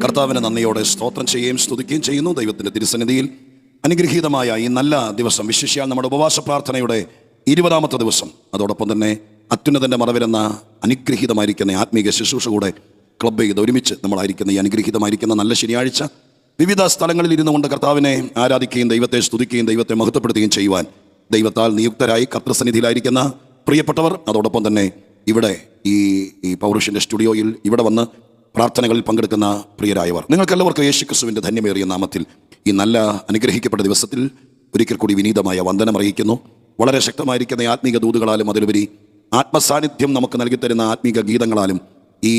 കർത്താവിനെ നന്ദിയോടെ സ്തോത്രം ചെയ്യുകയും സ്തുതിക്കുകയും ചെയ്യുന്നു. ദൈവത്തിൻ്റെ തിരുസന്നിധിയിൽ അനുഗ്രഹീതമായ ഈ നല്ല ദിവസം, വിശേഷിയാൽ നമ്മുടെ ഉപവാസ പ്രാർത്ഥനയുടെ 20ാമത്തെ ദിവസം, അതോടൊപ്പം തന്നെ അത്യുന്നതൻ്റെ മറവിലെന്ന അനുഗ്രഹീതമായിരിക്കുന്ന ആത്മീക ശുശ്രൂഷ കൂടെ ക്ലബ് ചെയ്ത് ഒരുമിച്ച് നമ്മളായിരിക്കുന്ന ഈ അനുഗ്രഹീതമായിരിക്കുന്ന നല്ല ശനിയാഴ്ച വിവിധ സ്ഥലങ്ങളിൽ ഇരുന്നു കൊണ്ട് കർത്താവിനെ ആരാധിക്കുകയും ദൈവത്തെ സ്തുതിക്കുകയും ദൈവത്തെ മഹത്വപ്പെടുത്തുകയും ചെയ്യുവാൻ ദൈവത്താൽ നിയുക്തരായി കർത്തൃസന്നിധിയിലായിരിക്കുന്ന പ്രിയപ്പെട്ടവർ, അതോടൊപ്പം തന്നെ ഇവിടെ ഈ പൗരുഷൻ്റെ സ്റ്റുഡിയോയിൽ ഇവിടെ വന്ന് പ്രാർത്ഥനകളിൽ പങ്കെടുക്കുന്ന പ്രിയരായവർ, നിങ്ങൾക്കെല്ലാവർക്കും യേശുക്രിസ്തുവിൻ്റെ ധന്യമേറിയ നാമത്തിൽ ഈ നല്ല അനുഗ്രഹിക്കപ്പെട്ട ദിവസത്തിൽ ഒരിക്കൽ കൂടി വിനീതമായ വന്ദനം അറിയിക്കുന്നു. വളരെ ശക്തമായിരിക്കുന്ന ആത്മീക ദൂതുകളാലും അതിലുപരി ആത്മസാന്നിധ്യം നമുക്ക് നൽകിത്തരുന്ന ആത്മീക ഗീതങ്ങളാലും ഈ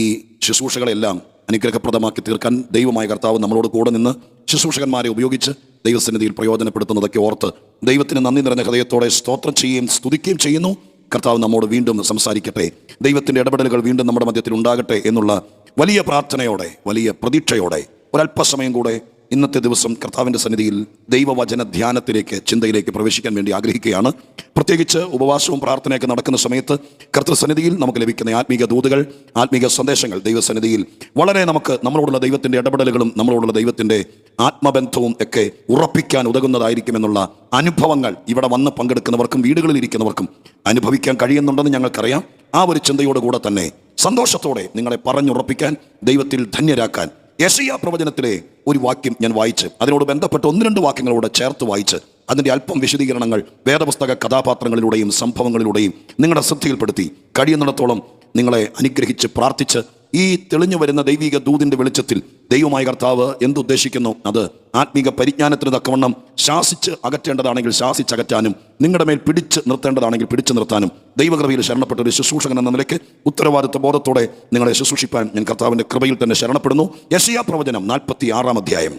ശുശ്രൂഷകളെല്ലാം അനുഗ്രഹപ്രദമാക്കി തീർക്കാൻ ദൈവമായ കർത്താവ് നമ്മളോട് കൂടെ നിന്ന് ശുശ്രൂഷകന്മാരെ ഉപയോഗിച്ച് ദൈവസന്നിധിയിൽ പ്രയോജനപ്പെടുത്തുന്നതൊക്കെ ഓർത്ത് ദൈവത്തിന് നന്ദി നിറഞ്ഞ ഹൃദയത്തോടെ സ്തോത്രം ചെയ്യുകയും സ്തുതിക്കുകയും ചെയ്യുന്നു. കർത്താവ് നമ്മോട് വീണ്ടും സംസാരിക്കട്ടെ, ദൈവത്തിൻ്റെ ഇടപെടലുകൾ വീണ്ടും നമ്മുടെ മധ്യത്തിൽ ഉണ്ടാകട്ടെ എന്നുള്ള വലിയ പ്രാർത്ഥനയോടെ, വലിയ പ്രതീക്ഷയോടെ ഒരല്പസമയം കൂടെ ഇന്നത്തെ ദിവസം കർത്താവിൻ്റെ സന്നിധിയിൽ ദൈവവചന ധ്യാനത്തിലേക്ക്, ചിന്തയിലേക്ക് പ്രവേശിക്കാൻ വേണ്ടി ആഗ്രഹിക്കുകയാണ്. പ്രത്യേകിച്ച് ഉപവാസവും പ്രാർത്ഥനയൊക്കെ നടക്കുന്ന സമയത്ത് കർത്തൃസന്നിധിയിൽ നമുക്ക് ലഭിക്കുന്ന ആത്മീക ദൂതുകൾ, ആത്മീക സന്ദേശങ്ങൾ ദൈവസന്നിധിയിൽ വളരെ നമ്മളോടുള്ള ദൈവത്തിൻ്റെ ഇടപെടലുകളും നമ്മളോടുള്ള ദൈവത്തിൻ്റെ ആത്മബന്ധവും ഒക്കെ ഉറപ്പിക്കാൻ ഉതകുന്നതായിരിക്കുമെന്നുള്ള അനുഭവങ്ങൾ ഇവിടെ വന്ന് പങ്കെടുക്കുന്നവർക്കും വീടുകളിൽ ഇരിക്കുന്നവർക്കും അനുഭവിക്കാൻ കഴിയുന്നുണ്ടെന്ന് ഞങ്ങൾക്കറിയാം. ആ ഒരു ചിന്തയോടുകൂടെ തന്നെ സന്തോഷത്തോടെ നിങ്ങളെ പറഞ്ഞുറപ്പിക്കാൻ, ദൈവത്തിൽ ധന്യരാക്കാൻ യെശയ്യാ പ്രവചനത്തിലെ ഒരു വാക്യം ഞാൻ വായിച്ച് അതിനോട് ബന്ധപ്പെട്ട് 1-2 വാക്യങ്ങളോട് ചേർത്ത് വായിച്ച് അതിൻ്റെ അല്പം വിശദീകരണങ്ങൾ വേദപുസ്തക കഥാപാത്രങ്ങളിലൂടെയും സംഭവങ്ങളിലൂടെയും നിങ്ങളുടെ ശ്രദ്ധയിൽപ്പെടുത്തി കഴിയുന്നിടത്തോളം നിങ്ങളെ അനുഗ്രഹിച്ച് പ്രാർത്ഥിച്ച് ഈ തെളിഞ്ഞു വരുന്ന ദൈവിക ദൂതിൻ്റെ വെളിച്ചത്തിൽ ദൈവമായ കർത്താവ് എന്തുദ്ദേശിക്കുന്നു അത് ആത്മീക പരിജ്ഞാനത്തിന് തക്കവണ്ണം ശാസിച്ച് അകറ്റേണ്ടതാണെങ്കിൽ ശാസിച്ചകറ്റാനും, നിങ്ങളുടെ മേൽ പിടിച്ച് നിർത്തേണ്ടതാണെങ്കിൽ പിടിച്ചു നിർത്താനും ദൈവകൃപയിൽ ശരണപ്പെട്ട ഒരു ശുശ്രൂഷകൻ എന്ന നിലയ്ക്ക് ഉത്തരവാദിത്വ ബോധത്തോടെ നിങ്ങളെ ശുശ്രൂഷിപ്പാൻ ഞാൻ കർത്താവിൻ്റെ കൃപയിൽ തന്നെ ശരണപ്പെടുന്നു. യെശയ്യാ പ്രവചനം 46-ാം അധ്യായം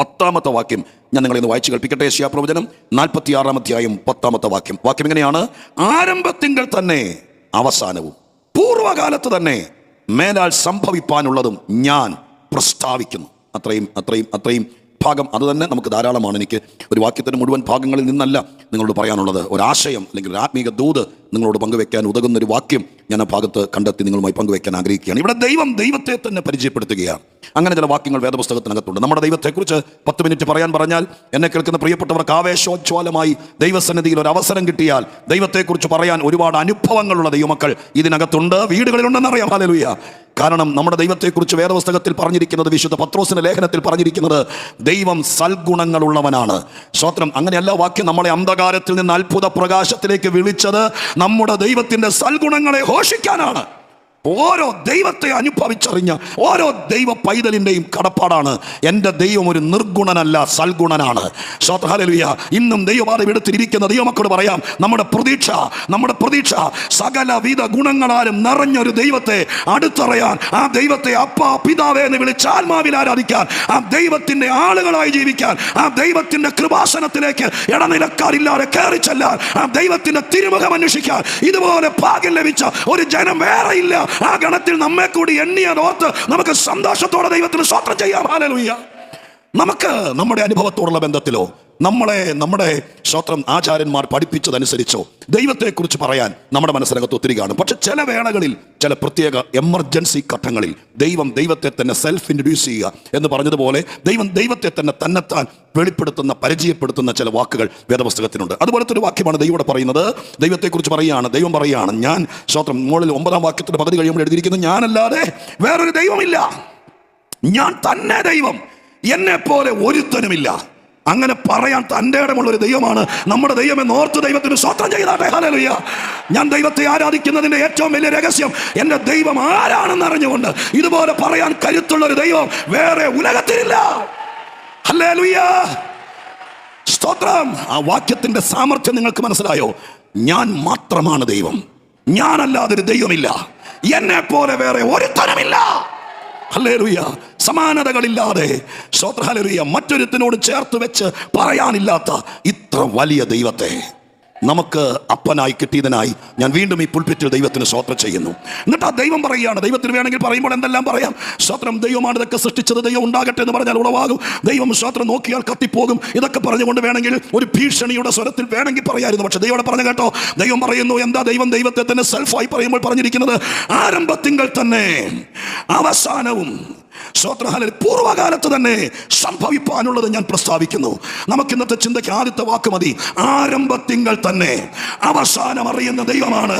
10-ാമത്തെ വാക്യം ഞാൻ നിങ്ങളെ ഒന്ന് വായിച്ചു കേൾപ്പിക്കട്ടെ. യെശയ്യാ പ്രവചനം 46-ാം അധ്യായം 10-ാമത്തെ വാക്യം. വാക്യം എങ്ങനെയാണ്? ആരംഭത്തിങ്കൽ തന്നെ അവസാനവും പൂർവ്വകാലത്ത് തന്നെ മേലാൽ സംഭവിപ്പാനുള്ളതും ഞാൻ പ്രസ്താവിക്കുന്നു. അത്രയും ഭാഗം അത് തന്നെ നമുക്ക് ധാരാളമാണ്. എനിക്ക് ഒരു വാക്യത്തിന് മുഴുവൻ ഭാഗങ്ങളിൽ നിന്നല്ല നിങ്ങളോട് പറയാനുള്ളത്. ഒരാശയം അല്ലെങ്കിൽ ഒരു ആത്മീക ദൂത് നിങ്ങളോട് പങ്കുവെക്കാൻ ഉതകുന്നൊരു വാക്യം ഞാൻ ആ ഭാഗത്ത് കണ്ടെത്തി നിങ്ങളുമായി പങ്കുവെക്കാൻ ആഗ്രഹിക്കുകയാണ്. ഇവിടെ ദൈവത്തെ തന്നെ പരിചയപ്പെടുത്തുകയാണ്. അങ്ങനെ ചില വാക്യങ്ങൾ വേദപുസ്തകത്തിനകത്തുണ്ട്. നമ്മുടെ ദൈവത്തെക്കുറിച്ച് 10 മിനിറ്റ് പറഞ്ഞാൽ എന്നെ കേൾക്കുന്ന പ്രിയപ്പെട്ടവർക്ക് ആവേശോജ്വലമായി ദൈവസന്നിധിയിൽ ഒരു അവസരം കിട്ടിയാൽ ദൈവത്തെക്കുറിച്ച് പറയാൻ ഒരുപാട് അനുഭവങ്ങളുള്ള ദൈവമക്കൾ ഇതിനകത്തുണ്ട്, വീടുകളിലുണ്ടെന്നറിയാം. ഹല്ലേലൂയ. കാരണം നമ്മുടെ ദൈവത്തെക്കുറിച്ച് വേദപുസ്തകത്തിൽ പറഞ്ഞിരിക്കുന്നത്, വിശുദ്ധ പത്രോസിന്റെ ലേഖനത്തിൽ പറഞ്ഞിരിക്കുന്നത്, ദൈവം സൽഗുണങ്ങളുള്ളവനാണ്. സ്തോത്രം. അങ്ങനെയല്ല വാക്യം നമ്മളെ അന്ധകാരത്തിൽ നിന്ന് അത്ഭുത പ്രകാശത്തിലേക്ക് വിളിച്ചത് നമ്മുടെ ദൈവത്തിന്റെ സൽഗുണങ്ങളെ ഘോഷിക്കാനാണ്. ഓരോ ദൈവത്തെ അനുഭവിച്ചറിഞ്ഞ ഓരോ ദൈവ പൈതലിൻ്റെയും കടപ്പാടാണ്, എൻ്റെ ദൈവം ഒരു നിർഗുണനല്ല, സൽഗുണനാണ്. ഹല്ലേലൂയ. ഇന്നും ദൈവവാദം എടുത്തിരിക്കുന്ന ദൈവമക്കളോട് പറയാം, നമ്മുടെ പ്രതീക്ഷ സകലവിധ ഗുണങ്ങളാലും നിറഞ്ഞൊരു ദൈവത്തെ അടുത്തറിയാൻ, ആ ദൈവത്തെ അപ്പാ പിതാവേ എന്ന് വിളിച്ച് ആത്മാവിൽ ആരാധിക്കാൻ, ആ ദൈവത്തിൻ്റെ ആളുകളായി ജീവിക്കാൻ, ആ ദൈവത്തിൻ്റെ കൃപാസനത്തിലേക്ക് ഇടനിലക്കാരില്ലാതെ കയറി ചെല്ലാൻ, ആ ദൈവത്തിൻ്റെ തിരുമുഖം അന്വേഷിക്കാൻ ഇതുപോലെ ഭാഗ്യം ലഭിച്ച ഒരു ജനം വേറെയില്ല. ആ ഗണത്തിൽ നമ്മെ കൂടി എണ്ണിയതോർത്ത് നമുക്ക് സന്തോഷത്തോടെ ദൈവത്തിന് സ്തോത്രം ചെയ്യാം. ഹല്ലേലൂയ. നമുക്ക് നമ്മുടെ അനുഭവത്തോടുള്ള ബന്ധത്തിലോ നമ്മുടെ സ്തോത്രം ആചാര്യന്മാർ പഠിപ്പിച്ചതനുസരിച്ചോ ദൈവത്തെക്കുറിച്ച് പറയാൻ നമ്മുടെ മനസ്സിനകത്ത് ഒത്തിരി കാണും. പക്ഷെ ചില വേളകളിൽ, ചില പ്രത്യേക എമർജൻസി ഘട്ടങ്ങളിൽ ദൈവത്തെ തന്നെ സെൽഫ് ഇൻട്രൊഡ്യൂസ് ചെയ്യുക എന്ന് പറഞ്ഞതുപോലെ ദൈവത്തെ തന്നെ തന്നെത്താൻ വെളിപ്പെടുത്തുന്ന, പരിചയപ്പെടുത്തുന്ന ചില വാക്കുകൾ വേദപുസ്തകത്തിനുണ്ട്. അതുപോലത്തെ ഒരു വാക്യമാണ് ദൈവം പറയുന്നത്. ദൈവത്തെക്കുറിച്ച് ദൈവം പറയുകയാണ്, ഞാൻ സ്തോത്രം മുകളിൽ 9-ാം വാക്യത്തിന്റെ പകുതി കഴിയുമ്പോൾ എഴുതിയിരിക്കുന്നത്, ഞാനല്ലാതെ വേറൊരു ദൈവമില്ല, ഞാൻ തന്നെ ദൈവം, എന്നെ പോലെ ഒരുത്തനുമില്ല. അങ്ങനെ പറയാൻ തൻ്റെ ഇടമുള്ളൊരു ദൈവമാണ് നമ്മുടെ ദൈവം എന്ന് ഓർത്ത് ദൈവത്തിന് സ്തോത്രം ചെയ്താട്ടെ. ഹല്ലേലൂയ. ഞാൻ ദൈവത്തെ ആരാധിക്കുന്നതിൻ്റെ ഏറ്റവും വലിയ രഹസ്യം എൻ്റെ ദൈവം ആരാണെന്ന് അറിഞ്ഞുകൊണ്ട് ഇതുപോലെ പറയാൻ കരുത്തുള്ളൊരു ദൈവം വേറെ ഉലകത്തിലില്ല. ഹല്ലേലൂയ. സ്തോത്രം. ആ വാക്യത്തിന്റെ സാമർത്ഥ്യം നിങ്ങൾക്ക് മനസ്സിലായോ? ഞാൻ മാത്രമാണ് ദൈവം, ഞാനല്ലാതൊരു ദൈവമില്ല, എന്നെ പോലെ വേറെ ഒരുത്തനുമില്ല. ഹല്ലേലൂയ. സമാനതകളില്ലാതെ, സ്തോത്രം, ഹല്ലേലൂയ, മറ്റൊരുത്തിനോട് ചേർത്ത് വെച്ച് പറയാനില്ലാത്ത ഇത്ര വലിയ ദൈവത്തെ നമുക്ക് അപ്പനായി കിട്ടിയതിനായി ഞാൻ വീണ്ടും ഈ പുൽപ്പിറ്റിൽ ദൈവത്തിന് സ്തോത്രം ചെയ്യുന്നു. എന്നിട്ട് ആ ദൈവം പറയുകയാണ്, ദൈവത്തിന് വേണമെങ്കിൽ പറയുമ്പോൾ എന്തെല്ലാം പറയാം. സ്തോത്രം, ദൈവമാണ് ഇതൊക്കെ സൃഷ്ടിച്ചത്, ദൈവം ഉണ്ടാകട്ടെ എന്ന് പറഞ്ഞാൽ ഉളവാകും, ദൈവം സ്തോത്രം നോക്കിയാൽ കത്തിപ്പോകും, ഇതൊക്കെ പറഞ്ഞുകൊണ്ട് വേണമെങ്കിൽ ഒരു ഭീഷണിയുടെ സ്വരത്തിൽ വേണമെങ്കിൽ പറയായിരുന്നു. പക്ഷെ ദൈവം പറഞ്ഞു കേട്ടോ, ദൈവം പറയുന്നു, എന്താ ദൈവത്തെ തന്നെ സെൽഫായി പറയുമ്പോൾ പറഞ്ഞിരിക്കുന്നത്, ആരംഭത്തിങ്കൽ തന്നെ അവസാനവും സ്വോത്രഹാലയിൽ പൂർവ്വകാലത്ത് തന്നെ സംഭവിപ്പാനുള്ളത് ഞാൻ പ്രസ്താവിക്കുന്നു. നമുക്ക് ഇന്നത്തെ ചിന്തയ്ക്ക് ആദ്യത്തെ വാക്ക് മതി. ആരംഭത്തിങ്കൽ തന്നെ അവസാനം അറിയുന്ന ദൈവമാണ്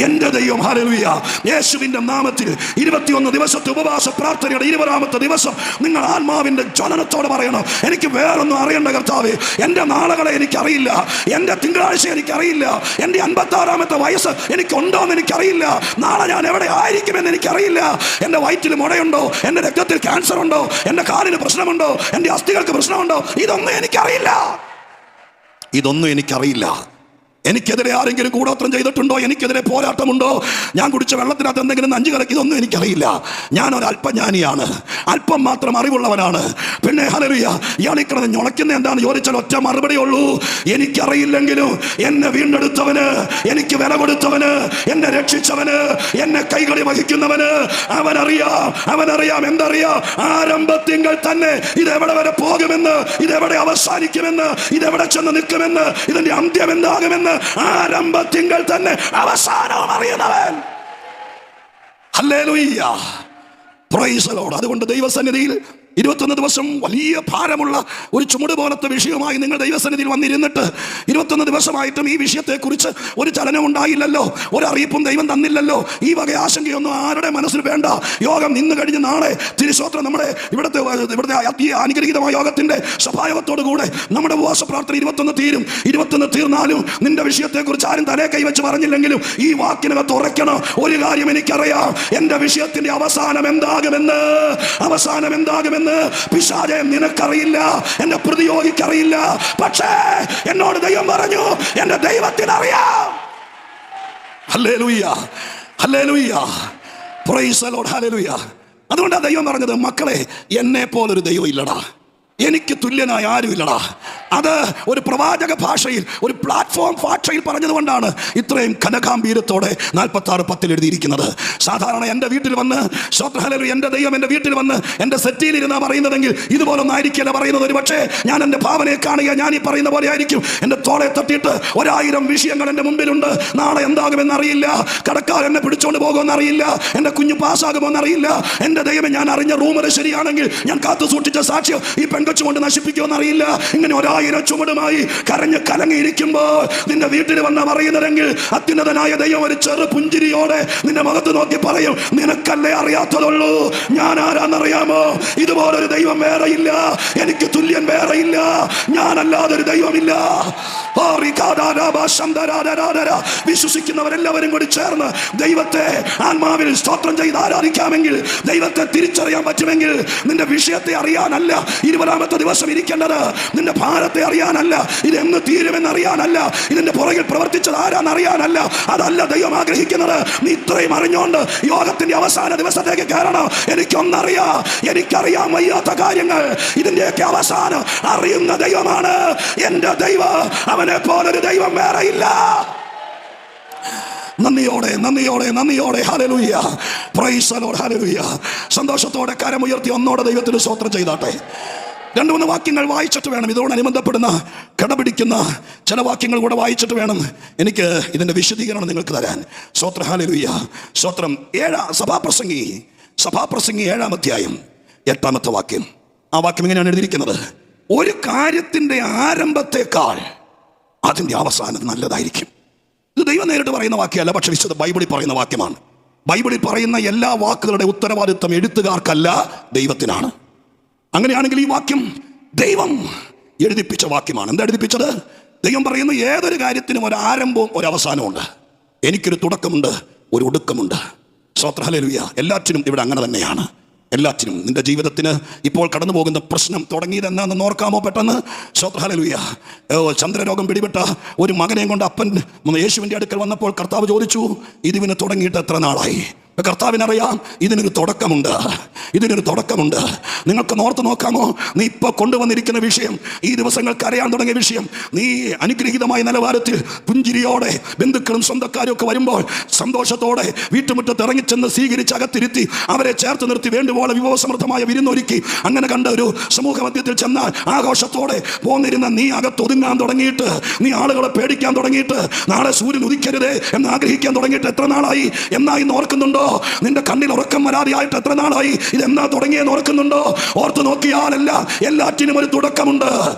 എൻ്റെ ദൈവം. ഹല്ലേലൂയ. യേശുവിൻ്റെ നാമത്തിൽ 21 ദിവസത്തെ ഉപവാസ പ്രാർത്ഥനയുടെ 20ാമത്തെ ദിവസം നിങ്ങൾ ആത്മാവിൻ്റെ ജ്വലനത്തോടെ പറയണം, എനിക്ക് വേറൊന്നും അറിയേണ്ട കർത്താവേ. എൻ്റെ നാളുകളെ എനിക്കറിയില്ല, എൻ്റെ തിങ്കളാഴ്ച എനിക്കറിയില്ല, എൻ്റെ 56ാമത്തെ വയസ്സ് എനിക്കുണ്ടോയെന്ന് എനിക്കറിയില്ല, നാളെ ഞാൻ എവിടെ ആയിരിക്കുമെന്ന് എനിക്കറിയില്ല, എൻ്റെ വയറ്റിൽ മുടയുണ്ടോ, എൻ്റെ രക്തത്തിൽ ക്യാൻസർ ഉണ്ടോ, എൻ്റെ കാലിന് പ്രശ്നമുണ്ടോ, എൻ്റെ അസ്ഥികൾക്ക് പ്രശ്നമുണ്ടോ, ഇതൊന്നും എനിക്കറിയില്ല. എനിക്കെതിരെ ആരെങ്കിലും കൂടോത്രം ചെയ്തിട്ടുണ്ടോ, എനിക്കെതിരെ പോരാട്ടമുണ്ടോ, ഞാൻ കുടിച്ച വെള്ളത്തിനകത്ത് എന്തെങ്കിലും നഞ്ചു കലക്കി, ഇതൊന്നും എനിക്കറിയില്ല. ഞാനൊരു അല്പജ്ഞാനിയാണ്, അല്പം മാത്രം അറിവുള്ളവനാണ്. പിന്നെ ഹല്ലേലൂയ, ഇയാളീ കിടന്ന് ഞൊളയ്ക്കുന്ന എന്താണെന്ന് ചോദിച്ചാൽ ഒറ്റ മറുപടി ഉള്ളൂ, എനിക്കറിയില്ലെങ്കിലും എന്നെ വീണ്ടെടുത്തവന്, എനിക്ക് വില കൊടുത്തവന്, എന്നെ രക്ഷിച്ചവന്, എന്നെ കൈകളിൽ വഹിക്കുന്നവന് അവനറിയാം. എന്തറിയാം? ആരംഭത്തിങ്കൽ തന്നെ ഇതെവിടെ വരെ പോകുമെന്ന്, ഇതെവിടെ അവസാനിക്കുമെന്ന്, ഇതെവിടെ ചെന്ന് നിൽക്കുമെന്ന്, ഇതിന്റെ അന്ത്യം എന്താകുമെന്ന് ആരംഭത്തിങ്കൽ തന്നെ അവസാനവും അറിയുന്നവൻ. Hallelujah, praise the Lord. അതുകൊണ്ട് ദൈവസന്നിധിയിൽ 21 ദിവസം വലിയ ഭാരമുള്ള ഒരു ചുമട് പോലത്തെ വിഷയമായി നിങ്ങൾ ദൈവസന്നിധിയിൽ വന്നിരുന്നിട്ട് 21 ദിവസമായിട്ടും ഈ വിഷയത്തെക്കുറിച്ച് ഒരു ചലനം ഉണ്ടായില്ലല്ലോ, ഒരറിയിപ്പും ദൈവം തന്നില്ലല്ലോ. ഈ വക ആശങ്കയൊന്നും ആരുടെ മനസ്സിൽ വേണ്ട. യോഗം നിന്ന് കഴിഞ്ഞ് നാളെ തിരുസ്തോത്രം നമ്മുടെ ഇവിടുത്തെ ഈ അനുഗ്രഹീതമായ യോഗത്തിന്റെ സഭായോഗത്തോടു കൂടെ നമ്മുടെ ഉപവാസ പ്രാർത്ഥന 21 തീരും. 21 തീർന്നാലും നിന്റെ വിഷയത്തെക്കുറിച്ച് ആരും തലേ കൈവച്ച് പറഞ്ഞില്ലെങ്കിലും ഈ വാക്കിനകത്ത് ഉറയ്ക്കണം, ഒരു കാര്യം എനിക്കറിയാം, എന്റെ വിഷയത്തിന്റെ അവസാനം എന്താകുമെന്ന് പിശാചേ നിനക്കറിയില്ല, എന്റെ പ്രതിയോഗിക്കറിയില്ല. പക്ഷേ എന്നോട് ദൈവം പറഞ്ഞു, എന്റെ ദൈവത്തിനറിയാം. Hallelujah, hallelujah, praise the Lord, hallelujah. അതുകൊണ്ടാണ് ദൈവം പറഞ്ഞത്, മക്കളെ എന്നെ പോലൊരു ദൈവം ഇല്ലടാ, എനിക്ക് തുല്യനായ ആരുമില്ലടാ. അത് ഒരു പ്രവാചക ഭാഷയിൽ, ഒരു പ്ലാറ്റ്ഫോം ഭാഷയിൽ പറഞ്ഞതുകൊണ്ടാണ് ഇത്രയും ഘനഗാംഭീര്യത്തോടെ 46:10 എഴുതിയിരിക്കുന്നത്. സാധാരണ എൻ്റെ വീട്ടിൽ വന്ന് ഹല്ലേലൂയ, എൻ്റെ ദൈവം എൻ്റെ വീട്ടിൽ വന്ന് എൻ്റെ സെറ്റിയിലിരുന്നാ പറയുന്നതെങ്കിൽ ഇതുപോലൊന്നും ആയിരിക്കില്ല പറയുന്നത്. ഒരു പക്ഷേ ഞാൻ എൻ്റെ ഭാവനയെ കാണുക, ഞാൻ ഈ പറയുന്ന പോലെ ആയിരിക്കും. എൻ്റെ തോളെ തട്ടിയിട്ട് 1000 വിഷയങ്ങൾ എൻ്റെ മുമ്പിലുണ്ട്. നാളെ എന്താകുമെന്ന് അറിയില്ല, കടക്കാർ എന്നെ പിടിച്ചോണ്ട് പോകുമെന്നറിയില്ല, എൻ്റെ കുഞ്ഞു പാസ്സാകുമെന്നറിയില്ല. എൻ്റെ ദൈവം, ഞാൻ അറിഞ്ഞ റൂമർ ശരിയാണെങ്കിൽ ഞാൻ കാത്തു സൂക്ഷിച്ച സാക്ഷ്യം ഈ പെൺകൊച്ചുകൊണ്ട് നശിപ്പിക്കുമെന്നറിയില്ല. ഇങ്ങനെ 1000 ചുമടുമായി കരഞ്ഞ് കലങ്ങിയിരിക്കുമ്പോൾ നിന്റെ വീട്ടിൽ വന്ന് പറയുന്നതെങ്കിൽ അത്യുന്നതനായ ദൈവം ഒരു ചെറു പുഞ്ചിരിയോടെ നിന്റെ മുഖത്ത് നോക്കി പറയും, നിനക്കല്ലേ അറിയാത്തതുള്ളൂ, ഞാൻ ആരാന്നറിയാമോ? ഇതുപോലൊരു ദൈവം വേറെയില്ല, എനിക്ക് തുല്യൻ വേറെയില്ല, ഞാനല്ലാതൊരു ദൈവമില്ല. വിശ്വസിക്കുന്നവരെല്ലാവരും കൂടി ചേർന്ന് ദൈവത്തെ ആത്മാവിൽ സ്തോത്രം ചെയ്ത് ആരാധിക്കാമെങ്കിൽ, ദൈവത്തെ തിരിച്ചറിയാൻ പറ്റുമെങ്കിൽ, നിന്റെ വിഷയത്തെ അറിയാനല്ല 20ാമത്തെ ദിവസം ഇരിക്കേണ്ടത്, നിന്റെ ഭാരത്തെ അറിയാനല്ല, ഇതെന്ന് തീരുമെന്ന് അറിയാനല്ല, ഇതിന്റെ പുറകിൽ പ്രവർത്തിച്ചത് ആരാന്നറിയാനല്ല. അതല്ല ദൈവം ആഗ്രഹിക്കുന്നത്. നീ ഇത്രയും അറിഞ്ഞുകൊണ്ട് യോഗത്തിന്റെ അവസാന ദിവസത്തേക്ക് കയറണം. എനിക്കറിയാൻ വയ്യാത്ത കാര്യങ്ങൾ, ഇതിന്റെയൊക്കെ അവസാനം അറിയുന്ന ദൈവമാണ് എൻ്റെ ദൈവം. അവനെ പോലൊരു ദൈവം വേറെയില്ല. നന്ദിയോടെ hallelujah, praise the Lord, hallelujah. സന്തോഷത്തോടെ കരമുയർത്തി ഒന്നോടെ ദൈവത്തിന് സ്തോത്രം ചെയ്താട്ടെ. 2-3 വാക്യങ്ങൾ വായിച്ചിട്ട് വേണം, ഇതോടനുബന്ധപ്പെടുന്ന കടപിടിക്കുന്ന ചില വാക്യങ്ങൾ കൂടെ വായിച്ചിട്ട് വേണം എനിക്ക് ഇതിന്റെ വിശദീകരണം നിങ്ങൾക്ക് തരാൻ. സ്തോത്രം, ഹല്ലേലൂയ, സ്തോത്രം. സഭാപ്രസംഗി 7-ാം അധ്യായം 8-ാമത്തെ വാക്യം. ആ വാക്യം ഇങ്ങനെയാണ് എഴുതിയിരിക്കുന്നത്, ഒരു കാര്യത്തിന്റെ ആരംഭത്തെക്കാൾ അതിന്റെ അവസാനം നല്ലതായിരിക്കും. ഇത് ദൈവം നേരിട്ട് പറയുന്ന വാക്യമല്ല, പക്ഷെ വിശുദ്ധ ബൈബിളിൽ പറയുന്ന വാക്യമാണ്. ബൈബിളിൽ പറയുന്ന എല്ലാ വാക്കുകളുടെ ഉത്തരവാദിത്വം എഴുത്തുകാർക്കല്ല, ദൈവത്തിനാണ്. അങ്ങനെയാണെങ്കിൽ ഈ വാക്യം ദൈവം എഴുതിപ്പിച്ച വാക്യമാണ്. എന്താ എഴുതിപ്പിച്ചത്? ദൈവം പറയുന്നു, ഏതൊരു കാര്യത്തിനും ഒരു ആരംഭവും ഒരു അവസാനമുണ്ട്. എനിക്കൊരു തുടക്കമുണ്ട്, ഒരു ഒടുക്കമുണ്ട്. സ്തോത്രം, ഹല്ലേലൂയ. എല്ലാറ്റിനും ഇവിടെ അങ്ങനെ തന്നെയാണ്. എല്ലാറ്റിനും നിന്റെ ജീവിതത്തിന് ഇപ്പോൾ കടന്നു പോകുന്ന പ്രശ്നം തുടങ്ങിയത് എന്നാന്ന് ഓർക്കാമോ പെട്ടെന്ന്? സ്തോത്രം, ഹല്ലേലൂയ. ചന്ദ്രരോഗം പിടിപെട്ട ഒരു മകനെയും കൊണ്ട് അപ്പൻ യേശുവിൻ്റെ അടുക്കൽ വന്നപ്പോൾ കർത്താവ് ചോദിച്ചു, ഇതിന് തുടങ്ങിയിട്ട് എത്ര നാളായി? കർത്താവിനറിയാം ഇതിനൊരു തുടക്കമുണ്ട്. നിങ്ങൾക്ക് ഓർത്ത് നോക്കാമോ? നീ ഇപ്പോൾ കൊണ്ടുവന്നിരിക്കുന്ന വിഷയം, ഈ ദിവസങ്ങൾക്ക് അറിയാൻ തുടങ്ങിയ വിഷയം, നീ അനുഗ്രഹീതമായ നിലവാരത്തിൽ പുഞ്ചിരിയോടെ ബന്ധുക്കളും സ്വന്തക്കാരും ഒക്കെ വരുമ്പോൾ സന്തോഷത്തോടെ വീട്ടുമുറ്റത്ത് ഇറങ്ങിച്ചെന്ന് സ്വീകരിച്ച് അകത്തിരുത്തി അവരെ ചേർത്ത് നിർത്തി വേണ്ടുപോലെ വിഭവസമൃദ്ധമായ വിരുന്നൊരുക്കി അങ്ങനെ കണ്ട ഒരു സമൂഹ മധ്യത്തിൽ ചെന്നാൽ ആഘോഷത്തോടെ പോന്നിരുന്ന നീ അകത്തൊതുങ്ങാൻ തുടങ്ങിയിട്ട്, നീ ആളുകളെ പേടിക്കാൻ തുടങ്ങിയിട്ട്, നാളെ സൂര്യൻ ഉദിക്കരുതേ എന്ന് ആഗ്രഹിക്കാൻ തുടങ്ങിയിട്ട് എത്ര നാളായി എന്നായി ഓർക്കുന്നുണ്ടോ? നിന്റെ കണ്ണിൽ ഉറക്കം വരാതെയായിട്ട് എത്ര നാളായി? ഇതെന്നാ തുടങ്ങിയെന്ന് ഓർക്കുന്നുണ്ടോ? ഓർത്ത് നോക്കിയാലല്ല, എല്ലാറ്റിനും ഒരു തുടക്കമുണ്ട്.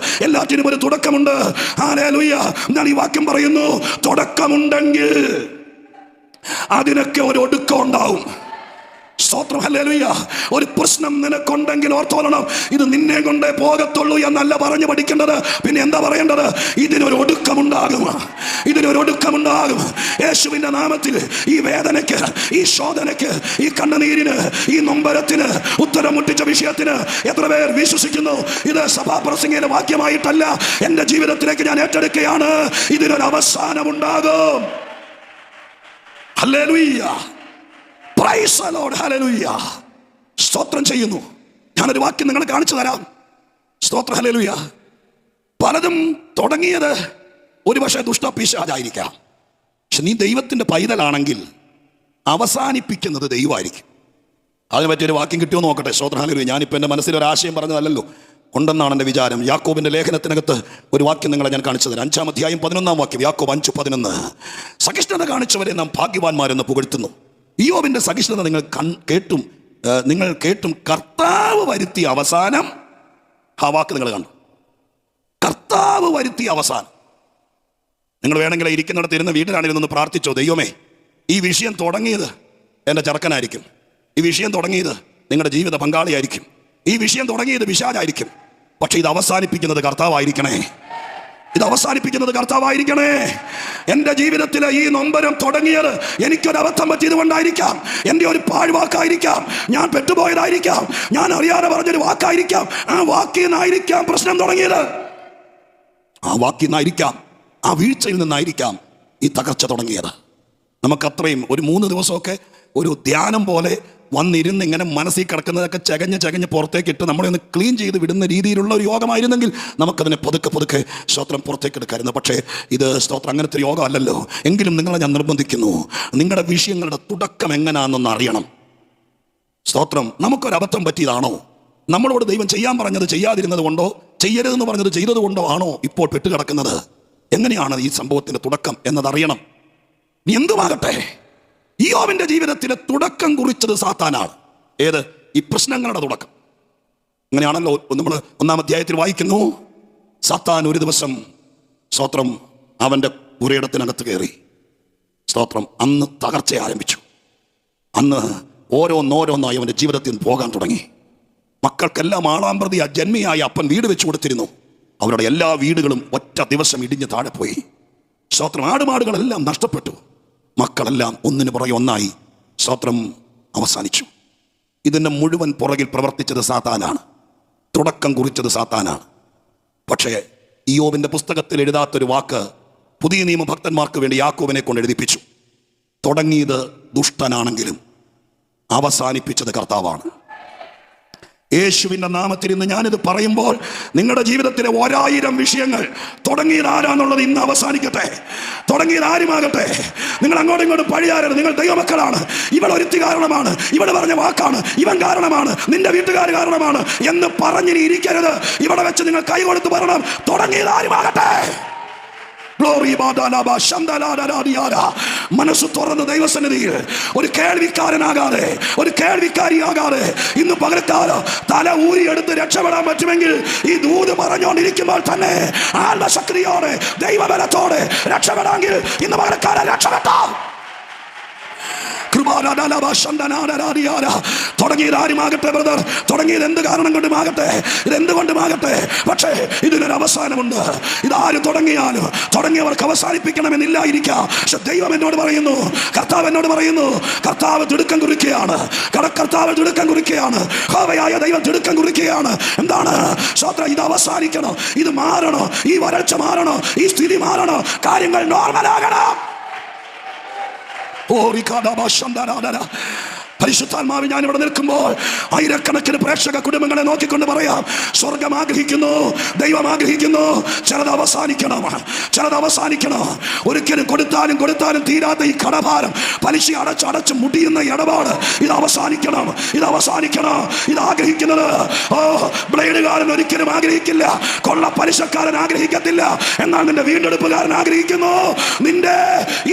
എല്ലാറ്റിനും ഒരു തുടക്കമുണ്ട്. ഹല്ലേലൂയ. ഞാൻ ഈ വാക്യം പറയുന്നു, തുടക്കമുണ്ടെങ്കിൽ അതിനൊക്കെ ഒരു ഒടുക്കം ഉണ്ടാവും. സ്തോത്രം. ഹല്ലേലൂയ. ഒരു പ്രശ്നം നിനക്കുണ്ടെങ്കിൽ ഓർത്തോളണം, ഇത് നിന്നെ കൊണ്ടേ പോകത്തുള്ളൂ എന്നല്ല പറഞ്ഞു പഠിക്കേണ്ടത്. പിന്നെ എന്താ പറയേണ്ടത്? ഇതിനൊരു ഒടുക്കമുണ്ടാകും. ഇതിനൊരു ഒടുക്കമുണ്ടാകും. യേശുവിന്റെ നാമത്തിൽ ഈ വേദനയ്ക്ക്, ഈ ശോധനയ്ക്ക്, ഈ കണ്ണുനീരിന്, ഈ നൊമ്പരത്തിന്, ഉത്തരം മുട്ടിച്ച വിഷയത്തിന് എത്ര പേർ വിശ്വസിക്കുന്നു? ഇത് സഭാപ്രസംഗിയുടെ വാക്യമായിട്ടല്ല, എന്റെ ജീവിതത്തിലേക്ക് ഞാൻ ഏറ്റെടുക്കുകയാണ്. ഇതിനൊരു അവസാനമുണ്ടാകും. Hallelujah. Praise the Lord. Hallelujah. സ്തോത്രം ചെയ്യുന്നു. ഞാനൊരു വാക്യം നിങ്ങളെ കാണിച്ചു തരാം. സ്തോത്രം. ഹല്ലേലൂയ. പലതും തുടങ്ങിയത് ഒരുപക്ഷെ ദുഷ്ടപിശാചായിരിക്കാം. പക്ഷെ നീ ദൈവത്തിന്റെ പൈതലാണെങ്കിൽ അവസാനിപ്പിക്കുന്നത് ദൈവമായിരിക്കും. അതിനെ പറ്റിയൊരു വാക്യം കിട്ടിയോ നോക്കട്ടെ. സ്തോത്രം. ഹല്ലേലൂയ. ഞാനിപ്പോൾ എൻ്റെ മനസ്സിൽ ഒരു ആശയം പറഞ്ഞതല്ലല്ലോ, ഉണ്ടെന്നാണ് എൻ്റെ വിചാരം. യാക്കോബിന്റെ ലേഖനത്തിനകത്ത് ഒരു വാക്യം നിങ്ങളെ ഞാൻ കാണിച്ചു തരാം. 5-ാം അധ്യായം 11-ാം വാക്യം. യാക്കോബ് 5:11. സഹിഷ്ണുത കാണിച്ചവരെ നാം ഭാഗ്യവാന്മാരെന്ന് പുകഴ്ത്തുന്നു. ഇയ്യോബിന്റെ സഹിഷ്ണുത നിങ്ങൾ കേട്ടും കർത്താവ് വരുത്തിയ അവസാനം. ആ വാക്ക് നിങ്ങൾ കണ്ടു. കർത്താവ് വരുത്തിയ അവസാനം. നിങ്ങൾ വേണമെങ്കിൽ ഇരിക്കുന്നിടത്ത് ഇരുന്ന് വീട്ടിലാണിരുന്നൊന്ന് പ്രാർത്ഥിച്ചോ, ദൈവമേ, ഈ വിഷയം തുടങ്ങിയത് എൻ്റെ ചെറുക്കനായിരിക്കും, ഈ വിഷയം തുടങ്ങിയത് നിങ്ങളുടെ ജീവിത പങ്കാളിയായിരിക്കും, ഈ വിഷയം തുടങ്ങിയത് പിശാചായിരിക്കും, പക്ഷെ ഇത് അവസാനിപ്പിക്കുന്നത് കർത്താവായിരിക്കണേ. ഇത് അവസാനിപ്പിക്കുന്നത് കർത്താവായിരിക്കണേ. എൻ്റെ ജീവിതത്തിലെ ഈ നൊമ്പരം തുടങ്ങിയത് എനിക്കൊരു അബദ്ധം പറ്റിയത് കൊണ്ടായിരിക്കാം, എൻ്റെ ഒരു പാഴ്വാക്കായിരിക്കാം, ഞാൻ പെട്ടുപോയതായിരിക്കാം, ഞാൻ അറിയാതെ പറഞ്ഞൊരു വാക്കായിരിക്കാം. ആ വാക്കിൽ നിന്നായിരിക്കാം പ്രശ്നം തുടങ്ങിയത്. ആ വാക്കിൽ നിന്നായിരിക്കാം, ആ വീഴ്ചയിൽ നിന്നായിരിക്കാം ഈ തകർച്ച തുടങ്ങിയത്. നമുക്കത്രയും ഒരു 3 ദിവസമൊക്കെ ഒരു ധ്യാനം പോലെ വന്നിരുന്ന് ഇങ്ങനെ മനസ്സിൽ കിടക്കുന്നതൊക്കെ ചകഞ്ഞ് പുറത്തേക്ക് ഇട്ട് നമ്മളെ ഒന്ന് ക്ലീൻ ചെയ്ത് വിടുന്ന രീതിയിലുള്ള ഒരു യോഗമായിരുന്നെങ്കിൽ നമുക്കതിനെ പതുക്കെ സ്തോത്രം പുറത്തേക്ക് എടുക്കാമായിരുന്നു. പക്ഷേ ഇത് സ്തോത്രം അങ്ങനത്തെ ഒരു യോഗം അല്ലല്ലോ. എങ്കിലും നിങ്ങളെ ഞാൻ നിർബന്ധിക്കുന്നു, നിങ്ങളുടെ വിഷയങ്ങളുടെ തുടക്കം എങ്ങനെയാണെന്നൊന്ന് അറിയണം. സ്തോത്രം. നമുക്കൊരു അബദ്ധം പറ്റിയതാണോ? നമ്മളോട് ദൈവം ചെയ്യാൻ പറഞ്ഞത് ചെയ്യാതിരുന്നത് കൊണ്ടോ, ചെയ്യരുതെന്ന് പറഞ്ഞത് ചെയ്തത് കൊണ്ടോ ആണോ ഇപ്പോൾ പെട്ടുകിടക്കുന്നത്? എങ്ങനെയാണ് ഈ സംഭവത്തിന്റെ തുടക്കം എന്നതറിയണം. നീ എന്തുമാകട്ടെ, ഇയ്യോബിന്റെ ജീവിതത്തിലെ തുടക്കം കുറിച്ചത് സാത്താനാണ്. ഏത്? ഈ പ്രശ്നങ്ങളുടെ തുടക്കം. അങ്ങനെയാണല്ലോ നമ്മൾ 1-ാം അധ്യായത്തിൽ വായിക്കുന്നു. സാത്താൻ ഒരു ദിവസം സ്തോത്രം അവന്റെ പുരയിടത്തിനകത്ത് കയറി. സ്തോത്രം. അന്ന് തകർച്ച ആരംഭിച്ചു. അന്ന് ഓരോന്നോരോന്നായി അവന്റെ ജീവിതത്തിൽ പോകാൻ തുടങ്ങി. മക്കൾക്കെല്ലാം ആളാമ്പ്രതി ആ ജന്മിയായ അപ്പൻ വീട് വെച്ചു കൊടുത്തിരുന്നു. അവരുടെ എല്ലാ വീടുകളും ഒറ്റ ദിവസം ഇടിഞ്ഞ് താഴെ പോയി. സ്തോത്രം. ആടുമാടുകളെല്ലാം നഷ്ടപ്പെട്ടു. മക്കളെല്ലാം ഒന്നിനു പുറകെ ഒന്നായി സ്തോത്രം അവസാനിച്ചു. ഇതിൻ്റെ മുഴുവൻ പുറകിൽ പ്രവർത്തിച്ചത് സാത്താനാണ്. തുടക്കം കുറിച്ചത് സാത്താനാണ്. പക്ഷേ ഇയ്യോബിന്റെ പുസ്തകത്തിൽ എഴുതാത്തൊരു വാക്ക് പുതിയ നിയമ ഭക്തന്മാർക്ക് വേണ്ടി യാക്കോബിനെ കൊണ്ട് എഴുതിപ്പിച്ചു. തുടങ്ങിയത് ദുഷ്ടനാണെങ്കിലും അവസാനിപ്പിച്ചത് കർത്താവാണ്. യേശുവിൻ്റെ നാമത്തിൽ ഇന്ന് ഞാനിത് പറയുമ്പോൾ നിങ്ങളുടെ ജീവിതത്തിലെ 1000 വിഷയങ്ങൾ തുടങ്ങിയത് ആരാന്നുള്ളത് ഇന്ന് അവസാനിക്കട്ടെ. തുടങ്ങിയത് ആരുമാകട്ടെ, നിങ്ങൾ അങ്ങോട്ടും ഇങ്ങോട്ടും പഴിയാറരുത്. നിങ്ങൾ ദൈവമക്കളാണ്. ഇവൾ ഒരുത്തി കാരണമാണ്, ഇവൾ പറഞ്ഞ വാക്കാണ്, ഇവൻ കാരണമാണ്, നിന്റെ വീട്ടുകാർ കാരണമാണ് എന്ന് പറഞ്ഞിനി ഇരിക്കരുത്. ഇവിടെ വെച്ച് നിങ്ങൾ കൈ കൊടുത്ത് പറയണം, തുടങ്ങിയത് ആരുമാകട്ടെ. മനസ്സ് തുറന്ന് ദൈവസന്നിധിയിൽ ഒരു കേൾവിക്കാരനാകാതെ, ഒരു കേൾവിക്കാരിയാകാതെ ഇന്ന് പകരക്കാലം തല ഊരിയെടുത്ത് രക്ഷപ്പെടാൻ പറ്റുമെങ്കിൽ ഈ ദൂത് പറഞ്ഞുകൊണ്ടിരിക്കുമ്പോൾ തന്നെ ആത്മശക്തിയോടെ ദൈവബലത്തോടെ രക്ഷപ്പെടാമെങ്കിൽ ഇന്ന് പകരക്കാലം രക്ഷപ്പെട്ടാം. തുടങ്ങിയത് ആരുമാകട്ടെ ബ്രദർ, തുടങ്ങിയത് എന്ത് കാരണം കൊണ്ടുമാകട്ടെ, ഇതെന്തുകൊണ്ടുമാകട്ടെ, പക്ഷേ ഇതിനൊരു അവസാനമുണ്ട്. ഇതാര് തുടങ്ങിയാലും തുടങ്ങിയവർക്ക് അവസാനിപ്പിക്കണമെന്നില്ലായിരിക്കാം. പക്ഷെ ദൈവം എന്നോട് പറയുന്നു, കർത്താവ് എന്നോട് പറയുന്നു, കർത്താവ് തിടുക്കം കുറിക്കുകയാണ്. കർത്താവ് തിടുക്കം കുറിക്കുകയാണ്. ഹോവയായ ദൈവം തിടുക്കം കുറിക്കുകയാണ്. എന്താണ്? സ്തോത്രം. ഇത് അവസാനിക്കണം, ഇത് മാറണം, ഈ വരൾച്ച മാറണം, ഈ സ്ഥിതി മാറണം, കാര്യങ്ങൾ നോർമലാകണം. പരിശുദ്ധാത്മാവിൽ ഞാൻ ഇവിടെ നിൽക്കുമ്പോൾ ആയിരക്കണക്കിന് പ്രേക്ഷക കുടുംബങ്ങളെ നോക്കിക്കൊണ്ട് പറയാം, സ്വർഗം ആഗ്രഹിക്കുന്നു, ദൈവം ആഗ്രഹിക്കുന്നു. ചിലത് അവസാനിക്കണം, ചിലത് അവസാനിക്കണം. ഒരിക്കലും കൊടുത്താലും കൊടുത്താലും തീരാത്ത ഈ കടഭാരം, പലിശ അടച്ച് മുടിയുന്ന ഇടപാട്, ഇത് അവസാനിക്കണം, ഇത് അവസാനിക്കണം. ഇത് ആഗ്രഹിക്കുന്നത് ബ്ലേഡുകാരൻ ഒരിക്കലും ആഗ്രഹിക്കില്ല, കൊള്ള പലിശക്കാരൻ ആഗ്രഹിക്കത്തില്ല. എന്നാൽ നിന്റെ വീണ്ടെടുപ്പുകാരൻ ആഗ്രഹിക്കുന്നു. നിന്റെ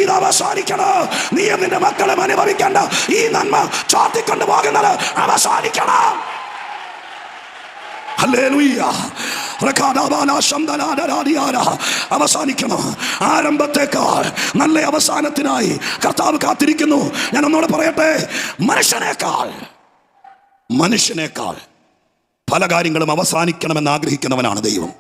ഇത് അവസാനിക്കണം. നീ നിന്റെ മക്കളെ അനുഭവിക്കേണ്ട ഈ നന്മ ചാത്തിക്കൊണ്ട് പോകുന്നത് അവസാനിക്കണം. അവസാനിക്കണം. ആരംഭത്തെക്കാൾ നല്ല അവസാനത്തിനായി കർത്താവ് കാത്തിരിക്കുന്നു. ഞാൻ ഒന്നോട് പറയട്ടെ, മനുഷ്യനേക്കാൾ പല കാര്യങ്ങളും അവസാനിക്കണമെന്ന് ആഗ്രഹിക്കുന്നവനാണ് ദൈവം.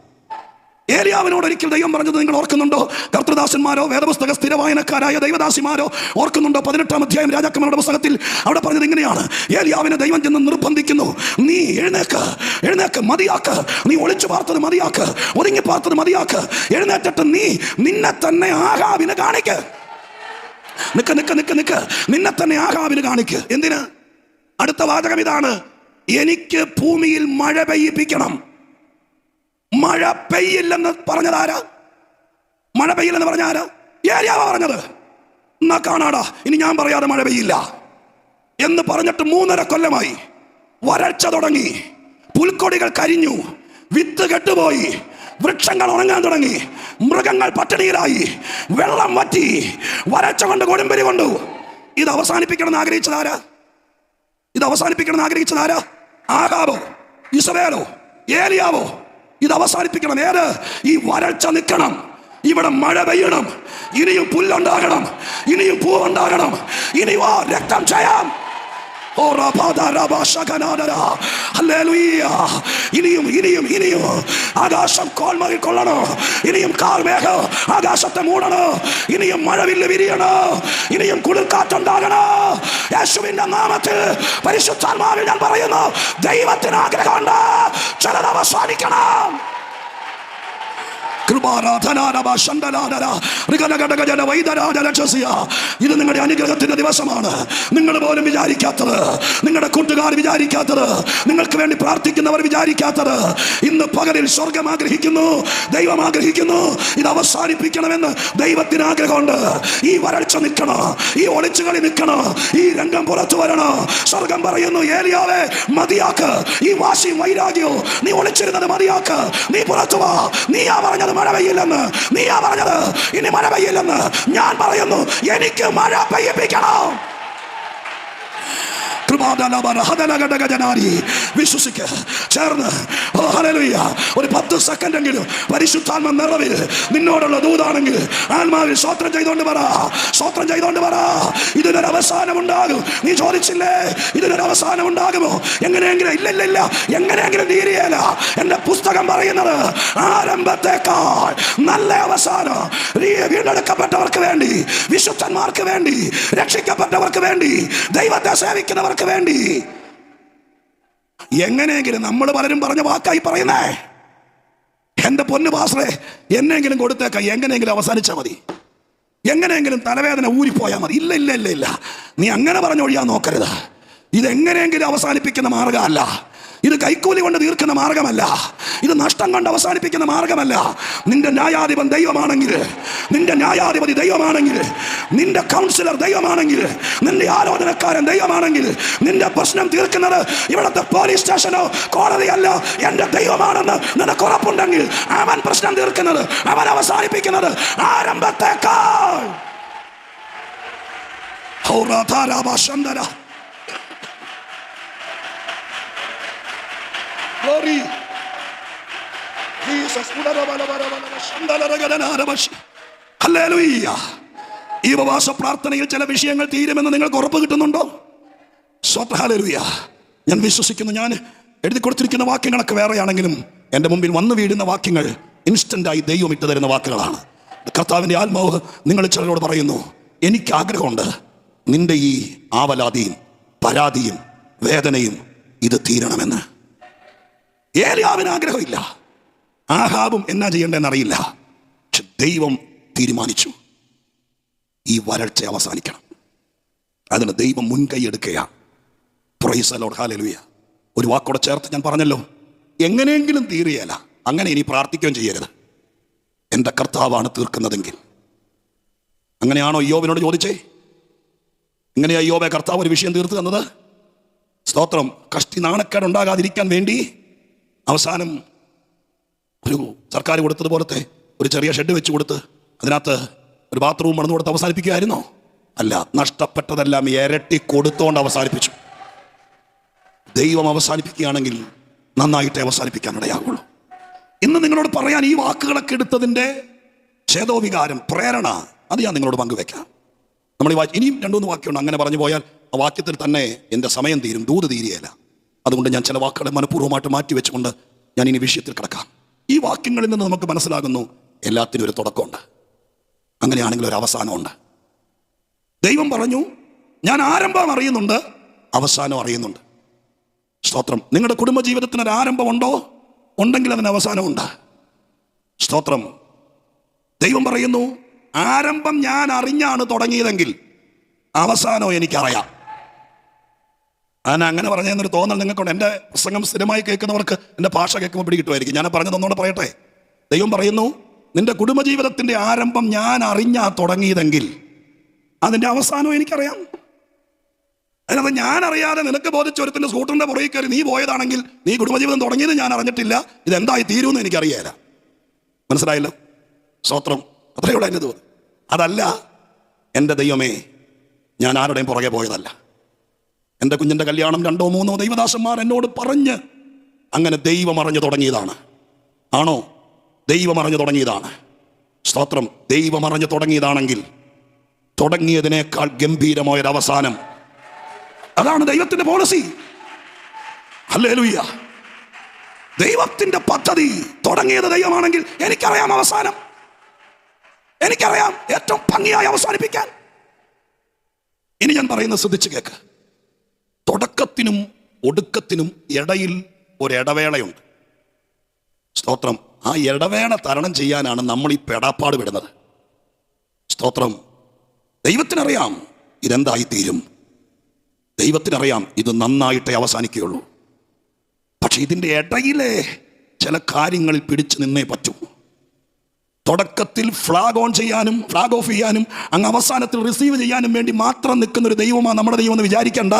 ഏലിയാവിനോട് ഒരിക്കൽ ദൈവം പറഞ്ഞത് നിങ്ങൾ ഓർക്കുന്നുണ്ടോ? കർത്തൃദാസന്മാരോ വേദപുസ്തക സ്ഥിരവായനക്കാരായ ദൈവദാസിമാരോ ഓർക്കുന്നുണ്ടോ? 18-ാം അധ്യായം രാജാക്കന്മാരുടെ പുസ്തകത്തിൽ അവിടെ പറഞ്ഞത് ഇങ്ങനെയാണ്: ഏലിയാവിനെ ദൈവം ചെന്ന് നിർബന്ധിക്കുന്നു, നീ എഴുന്നേക്ക്, മതിയാക്ക്, നീ ഒളിച്ചു പാർത്തത് മതിയാക്ക്, ഒതുങ്ങി പാർത്തത് മതിയാക്ക്, എഴുന്നേറ്റിട്ട് നീ നിന്നെ തന്നെ ആഹാബിന് കാണിക്ക്. നിക്ക്, നിന്നെ തന്നെ ആഹാബിന് കാണിക്ക്. എന്തിന്? അടുത്ത വാചകം ഇതാണ്: എനിക്ക് ഭൂമിയിൽ മഴ പെയ്യിപ്പിക്കണം. മഴ പെയ്യില്ലെന്ന് പറഞ്ഞതാരാ? മഴ പെയ്യില്ലെന്ന് പറഞ്ഞാരാ? ഏലിയാവാ പറഞ്ഞത്. എന്നാ കാണാടാ, ഇനി ഞാൻ പറയാതെ മഴ പെയ്യില്ല എന്ന് പറഞ്ഞിട്ട് 3.5 കൊല്ലമായി. വരൾച്ച തുടങ്ങി, പുൽക്കൊടികൾ കരിഞ്ഞു, വിത്ത് കെട്ടുപോയി, വൃക്ഷങ്ങൾ ഉണങ്ങാൻ തുടങ്ങി, മൃഗങ്ങൾ പട്ടിണിയിലായി, വെള്ളം വറ്റി, വരൾച്ച കൊണ്ട് കൊടുമ്പിരി കൊണ്ടു. ഇത് അവസാനിപ്പിക്കണമെന്ന് ആഗ്രഹിച്ചതാരാ? ഇത് അവസാനിപ്പിക്കണമെന്ന് ആഗ്രഹിച്ചതാരാ? ആഹാബോ, ഇസബേലോ, ഏലിയാവോ? ഇത് അവസാനിപ്പിക്കണം. ഏത്? ഈ വരൾച്ച നിൽക്കണം, ഇവിടെ മഴ പെയ്യണം, ഇനിയും പുല്ലുണ്ടാകണം, ഇനിയും പൂവുണ്ടാകണം, ഇനിയും രക്തം ചെയ്യാം. ഇനിയും ആകാശം കോൾമറിൽ കൊള്ളണോ, ഇനിയും കാർമേഘം ആകാശത്തെ മൂടണോ, ഇനിയും മഴവില്ല് വിരിയണോ, ഇനിയും കുളിർക്കാറ്റുണ്ടാകണോ. യേശുവിന്റെ നാമത്തിൽ പരിശുദ്ധാത്മാവിൽ ഞാൻ പറയുന്നു, ദൈവത്തിന് ആഗ്രഹമുണ്ട്, ചിലത് അവസാനിക്കണം. ഇത് നിങ്ങളുടെ അനുഗ്രഹത്തിന്റെ ദിവസമാണ്. നിങ്ങൾ പോലും വിചാരിക്കാത്തത്, നിങ്ങളുടെ കൂട്ടുകാർ വിചാരിക്കാത്തത്, നിങ്ങൾക്ക് വേണ്ടി പ്രാർത്ഥിക്കുന്നവർ വിചാരിക്കാത്തത്, ഇന്ന് പകലിൽ സ്വർഗം ആഗ്രഹിക്കുന്നു, ദൈവം ആഗ്രഹിക്കുന്നു. ഇത് അവസാനിപ്പിക്കണമെന്ന് ദൈവത്തിന് ആഗ്രഹമുണ്ട്. ഈ വരൾച്ച നിൽക്കണം, ഈ ഒളിച്ചുകളി നിൽക്കണം, ഈ രംഗം പുറത്തു വരണം. സ്വർഗം പറയുന്നു, ഏലിയാവേ മതിയാക്ക്, ഈ വാശിയും വൈരാഗ്യവും നീ ഒളിച്ചിരുന്നത് മതിയാക്ക്, നീ പുറത്തു വാ. നീയാ പറഞ്ഞത് മഴ പെയ്യില്ലെന്ന്, നീയാ പറഞ്ഞത് ഇനി മഴ പെയ്യില്ലെന്ന്. ഞാൻ പറയുന്നു, എനിക്ക് മഴ പെയ്യിപ്പിക്കണം. വിശ്വസിക്ക്, ചേർന്ന് ഒരു 10 സെക്കൻഡെങ്കിലും പരിശുദ്ധാത്മ നിറവിൽ നിന്നോടുള്ള ദൂതാണെങ്കിൽ ആത്മാവിൽ സ്വോത്രം ചെയ്തോണ്ട് പറ, സ്വോത്രം ചെയ്തോണ്ട് പറ. ഇതിനൊരു അവസാനം ഉണ്ടാകും. നീ ചോദിച്ചില്ലേ ഇതിനൊരു അവസാനം ഉണ്ടാകുമോ? എങ്ങനെയെങ്കിലും ഇല്ല, എങ്ങനെയെങ്കിലും തീരെയല്ല. എന്റെ പുസ്തകം പറയുന്നത് ആരംഭത്തെക്കാൾ നല്ല അവസാനം. വീണ്ടെടുക്കപ്പെട്ടവർക്ക് വേണ്ടി, വിശുദ്ധന്മാർക്ക് വേണ്ടി, രക്ഷിക്കപ്പെട്ടവർക്ക് വേണ്ടി, ദൈവത്തെ സേവിക്കുന്നവർക്ക് വേണ്ടി. എങ്ങനെയെങ്കിലും നമ്മൾ പലരും പറഞ്ഞ വാക്കായി പറയുന്നേ, എന്റെ പൊന്നു പാസ്റ്ററെ എന്നെങ്കിലും കൊടുത്തേക്ക, എങ്ങനെയെങ്കിലും അവസാനിച്ചാൽ മതി, എങ്ങനെയെങ്കിലും തലവേദന ഊരിപ്പോയാൽ മതി. ഇല്ല, നീ അങ്ങനെ പറഞ്ഞൊഴിയാൻ നോക്കരുത്. ഇതെങ്ങനെയെങ്കിലും അവസാനിപ്പിക്കുന്ന മാർഗമല്ല. ഇത് കൈക്കൂലി കൊണ്ട് തീർക്കുന്ന മാർഗമല്ല. ഇത് നഷ്ടം കൊണ്ട് അവസാനിപ്പിക്കുന്ന മാർഗമല്ല. നിന്റെ ന്യായാധിപൻ ദൈവമാണെങ്കിൽ, നിന്റെ ന്യായാധിപതി ദൈവമാണെങ്കിൽ, നിന്റെ കൗൺസിലർ ദൈവമാണെങ്കിൽ, നിന്റെ ആലോചനക്കാരൻ ദൈവമാണെങ്കിൽ, നിന്റെ പ്രശ്നം തീർക്കുന്നത് ഇവിടുത്തെ പോലീസ് സ്റ്റേഷനോ കോടതിയല്ല, എന്റെ ദൈവമാണെന്ന് നിനക്ക് ഉറപ്പുണ്ടെങ്കിൽ അവൻ പ്രശ്നം തീർക്കുന്നത്, അവൻ അവസാനിപ്പിക്കുന്നത് ആരംഭത്തേക്കാൾ. Glory. Jesus. Hallelujah. ഈ ഉപവാസ പ്രാർത്ഥനയിൽ ചില വിഷയങ്ങൾ തീരുമെന്ന് നിങ്ങൾക്ക് ഉറപ്പ് കിട്ടുന്നുണ്ടോ? ഹല്ലേലൂയ. ഞാൻ വിശ്വസിക്കുന്നു. ഞാൻ എഴുതി കൊടുത്തിരിക്കുന്ന വാക്യങ്ങളൊക്കെ വേറെയാണെങ്കിലും എൻ്റെ മുമ്പിൽ വന്നു വീഴുന്ന വാക്യങ്ങൾ ഇൻസ്റ്റന്റായി ദൈവം ഇട്ട് തരുന്ന വാക്കുകളാണ്. കർത്താവിൻ്റെ ആത്മാവ് നിങ്ങൾ ചിലരോട് പറയുന്നു, എനിക്ക് ആഗ്രഹമുണ്ട് നിന്റെ ഈ ആവലാതിയും പരാതിയും വേദനയും ഇത് തീരണമെന്ന്. ഏലിയാവിന് ആഗ്രഹമില്ല, ആഹാബും എന്നാ ചെയ്യേണ്ടതെന്ന് അറിയില്ല. പക്ഷെ ദൈവം തീരുമാനിച്ചു ഈ വരൾച്ച അവസാനിക്കണം. അതിന് ദൈവം മുൻകൈ എടുക്കുക. Price the Lord, hallelujah. ഒരു വാക്കോടെ ചേർത്ത് ഞാൻ പറഞ്ഞല്ലോ, എങ്ങനെയെങ്കിലും തീരുകയില്ല. അങ്ങനെ ഇനി പ്രാർത്ഥിക്കുകയും ചെയ്യരുത്. എൻ്റെ കർത്താവാണ് തീർക്കുന്നതെങ്കിൽ. അങ്ങനെയാണോ യോബിനോട് ചോദിച്ചേ? ഇങ്ങനെയാ യോബെ കർത്താവ് ഒരു വിഷയം തീർത്തു തന്നത്? സ്തോത്രം. കഷ്ടി നാണക്കേടുണ്ടാകാതിരിക്കാൻ വേണ്ടി അവസാനം ഒരു സർക്കാർ കൊടുത്തതുപോലത്തെ ഒരു ചെറിയ ഷെഡ് വെച്ച് കൊടുത്ത് അതിനകത്ത് ഒരു ബാത്റൂം മണന്നു കൊടുത്ത് അവസാനിപ്പിക്കുകയായിരുന്നോ? അല്ല, നഷ്ടപ്പെട്ടതെല്ലാം ഇരട്ടി കൊടുത്തോണ്ട് അവസാനിപ്പിച്ചു. ദൈവം അവസാനിപ്പിക്കുകയാണെങ്കിൽ നന്നായിട്ടേ അവസാനിപ്പിക്കാനിടയാകുള്ളൂ. ഇന്ന് നിങ്ങളോട് പറയാൻ ഈ വാക്കുകളൊക്കെ എടുത്തതിൻ്റെ ഛേദോവികാരം, പ്രേരണ, അത് ഞാൻ നിങ്ങളോട് പങ്കുവെക്കാം. നമ്മൾ ഇനിയും 2-3 വാക്യമുണ്ട്. അങ്ങനെ പറഞ്ഞു പോയാൽ ആ വാക്യത്തിൽ തന്നെ എൻ്റെ സമയം തീരും, ദൂത് തീരുകയില്ല. അതുകൊണ്ട് ഞാൻ ചില വാക്കുകളെ മനഃപൂർവ്വമായിട്ട് മാറ്റി വെച്ചുകൊണ്ട് ഞാൻ ഇനി വിഷയത്തിൽ കിടക്കാം. ഈ വാക്യങ്ങളിൽ നിന്ന് നമുക്ക് മനസ്സിലാകുന്നു, എല്ലാത്തിനും ഒരു തുടക്കമുണ്ട്. അങ്ങനെയാണെങ്കിൽ ഒരു അവസാനമുണ്ട്. ദൈവം പറഞ്ഞു, ഞാൻ ആരംഭം അറിയുന്നുണ്ട്, അവസാനം അറിയുന്നുണ്ട്. സ്തോത്രം. നിങ്ങളുടെ കുടുംബജീവിതത്തിന് ഒരു ആരംഭമുണ്ടോ? ഉണ്ടെങ്കിൽ അതിന് അവസാനമുണ്ട്. സ്തോത്രം. ദൈവം പറയുന്നു, ആരംഭം ഞാൻ അറിഞ്ഞാണ് തുടങ്ങിയതെങ്കിൽ അവസാനം എനിക്കറിയാം. അങ്ങനെ പറഞ്ഞെന്നൊരു തോന്നൽ നിങ്ങൾക്കുണ്ട്. എൻ്റെ പ്രസംഗം സ്ഥിരമായി കേൾക്കുന്നവർക്ക് എൻ്റെ ഭാഷ കേൾക്കുമ്പോൾ പിടികിട്ടുമായിരിക്കും. ഞാൻ പറഞ്ഞതൊന്നുകൂടെ പറയട്ടെ. ദൈവം പറയുന്നു, നിന്റെ കുടുംബജീവിതത്തിൻ്റെ ആരംഭം ഞാൻ അറിഞ്ഞാ തുടങ്ങിയതെങ്കിൽ അതിൻ്റെ അവസാനം എനിക്കറിയാം. അതിനകത്ത് ഞാൻ അറിയാതെ നിനക്ക് ബോധിച്ചൊരുത്തിൻ്റെ സ്കൂട്ടറിൻ്റെ പുറകെ കയറി നീ പോയതാണെങ്കിൽ നീ കുടുംബജീവിതം തുടങ്ങിയത് ഞാൻ അറിഞ്ഞിട്ടില്ല, ഇതെന്തായി തീരുമെന്ന് എനിക്കറിയാല. മനസ്സിലായല്ലോ? സ്തോത്രം. അത്രയുള്ള എൻ്റെ തോന്നുന്നു. അതല്ല, എൻ്റെ ദൈവമേ, ഞാൻ ആരുടെയും പുറകെ പോയതല്ല. എൻ്റെ കുഞ്ഞിൻ്റെ കല്യാണം 2-3 ദൈവദാസന്മാർ എന്നോട് പറഞ്ഞ് അങ്ങനെ ദൈവം അറിഞ്ഞു തുടങ്ങിയതാണ്. ആണോ? ദൈവം അറിഞ്ഞു തുടങ്ങിയതാണ്. സ്തോത്രം. ദൈവം അറിഞ്ഞു തുടങ്ങിയതാണെങ്കിൽ തുടങ്ങിയതിനേക്കാൾ ഗംഭീരമായൊരവസാനം. അതാണ് ദൈവത്തിന്റെ പോളിസി. ഹല്ലേലൂയ. ദൈവത്തിന്റെ പദ്ധതി തുടങ്ങിയത് ദൈവമാണെങ്കിൽ എനിക്കറിയാം അവസാനം. എനിക്കറിയാം ഏറ്റവും ഭംഗിയായി അവസാനിപ്പിക്കാൻ. ഇനി ഞാൻ പറയുന്നത് ശ്രദ്ധിച്ച് കേൾക്ക്. തുടക്കത്തിനും ഒടുക്കത്തിനും ഇടയിൽ ഒരു ഇടവേളയുണ്ട്. സ്തോത്രം. ആ ഇടവേള തരണം ചെയ്യാനാണ് നമ്മൾ ഈ പെടാപ്പാട് വിടുന്നത്. സ്തോത്രം. ദൈവത്തിനറിയാം ഇതെന്തായി തീരും. ദൈവത്തിനറിയാം ഇത് നന്നായിട്ടേ അവസാനിക്കുകയുള്ളൂ. പക്ഷെ ഇതിൻ്റെ ഇടയിലെ ചില കാര്യങ്ങളിൽ പിടിച്ചു നിന്നേ പറ്റൂ. തുടക്കത്തിൽ ഫ്ലാഗ് ഓൺ ചെയ്യാനും ഫ്ലാഗ് ഓഫ് ചെയ്യാനും അങ്ങ് അവസാനത്തിൽ റിസീവ് ചെയ്യാനും വേണ്ടി മാത്രം നിൽക്കുന്ന ഒരു ദൈവമാണ് നമ്മുടെ ദൈവം എന്ന് വിചാരിക്കണ്ട.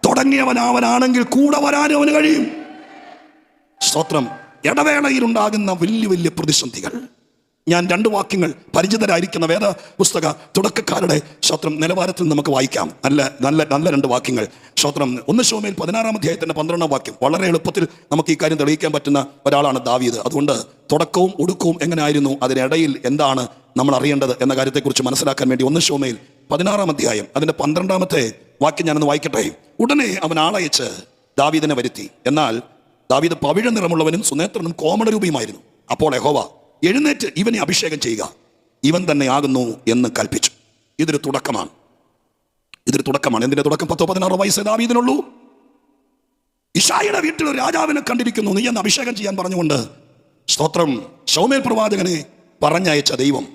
തുടങ്ങിയവനാണെങ്കിൽ കൂടെ വരാനും അവന് കഴിയും. സ്തോത്രം. ഇടവേളയിലുണ്ടാകുന്ന വലിയ വലിയ പ്രതിസന്ധികൾ ഞാൻ 2 വാക്യങ്ങൾ പരിചിതരായിരിക്കുന്ന വേദ പുസ്തക തുടക്കക്കാരുടെ സ്തോത്രം നിലവാരത്തിൽ നമുക്ക് വായിക്കാം. നല്ല 2 വാക്യങ്ങൾ. സ്തോത്രം. 1 ശമൂവേൽ 16-ാം അധ്യായത്തിന്റെ 12-ാം വാക്യം. വളരെ എളുപ്പത്തിൽ നമുക്ക് ഈ കാര്യം തെളിയിക്കാൻ പറ്റുന്ന ഒരാളാണ് ദാവീദ്. അതുകൊണ്ട് തുടക്കവും ഒടുക്കവും എങ്ങനെയായിരുന്നു, അതിനിടയിൽ എന്താണ് നമ്മൾ അറിയേണ്ടത് എന്ന കാര്യത്തെക്കുറിച്ച് മനസ്സിലാക്കാൻ വേണ്ടി 1 ശമൂവേൽ 16-ാം അധ്യായം അതിന്റെ 12-ാമത്തെ വാക്യം ഞാനൊന്ന് വായിക്കട്ടെ. ഉടനെ അവൻ ആളയച്ച് ദാവീദിനെ വരുത്തി. എന്നാൽ ദാവീദ് പവിഴ നിറമുള്ളവനും സുനേത്രനും കോമളരൂപിയുമായിരുന്നു. അപ്പോൾ യഹോവ, എഴുന്നേറ്റ് ഇവനെ അഭിഷേകം ചെയ്യുക, ഇവൻ തന്നെ ആകുന്നു എന്ന് കൽപ്പിച്ചു. ഇതൊരു തുടക്കമാണ്. എന്തിന്റെ തുടക്കം? 10-16 വയസ്സേ ദാവീദിനുള്ളൂ. ഇശായിയുടെ വീട്ടിൽ ഒരു രാജാവിനെ കണ്ടിരിക്കുന്നു, നീ എന്ന് അഭിഷേകം ചെയ്യാൻ പറഞ്ഞുകൊണ്ട് സ്തോത്രം ശമൂവേൽ പ്രവാചകനെ പറഞ്ഞയച്ച ദൈവം.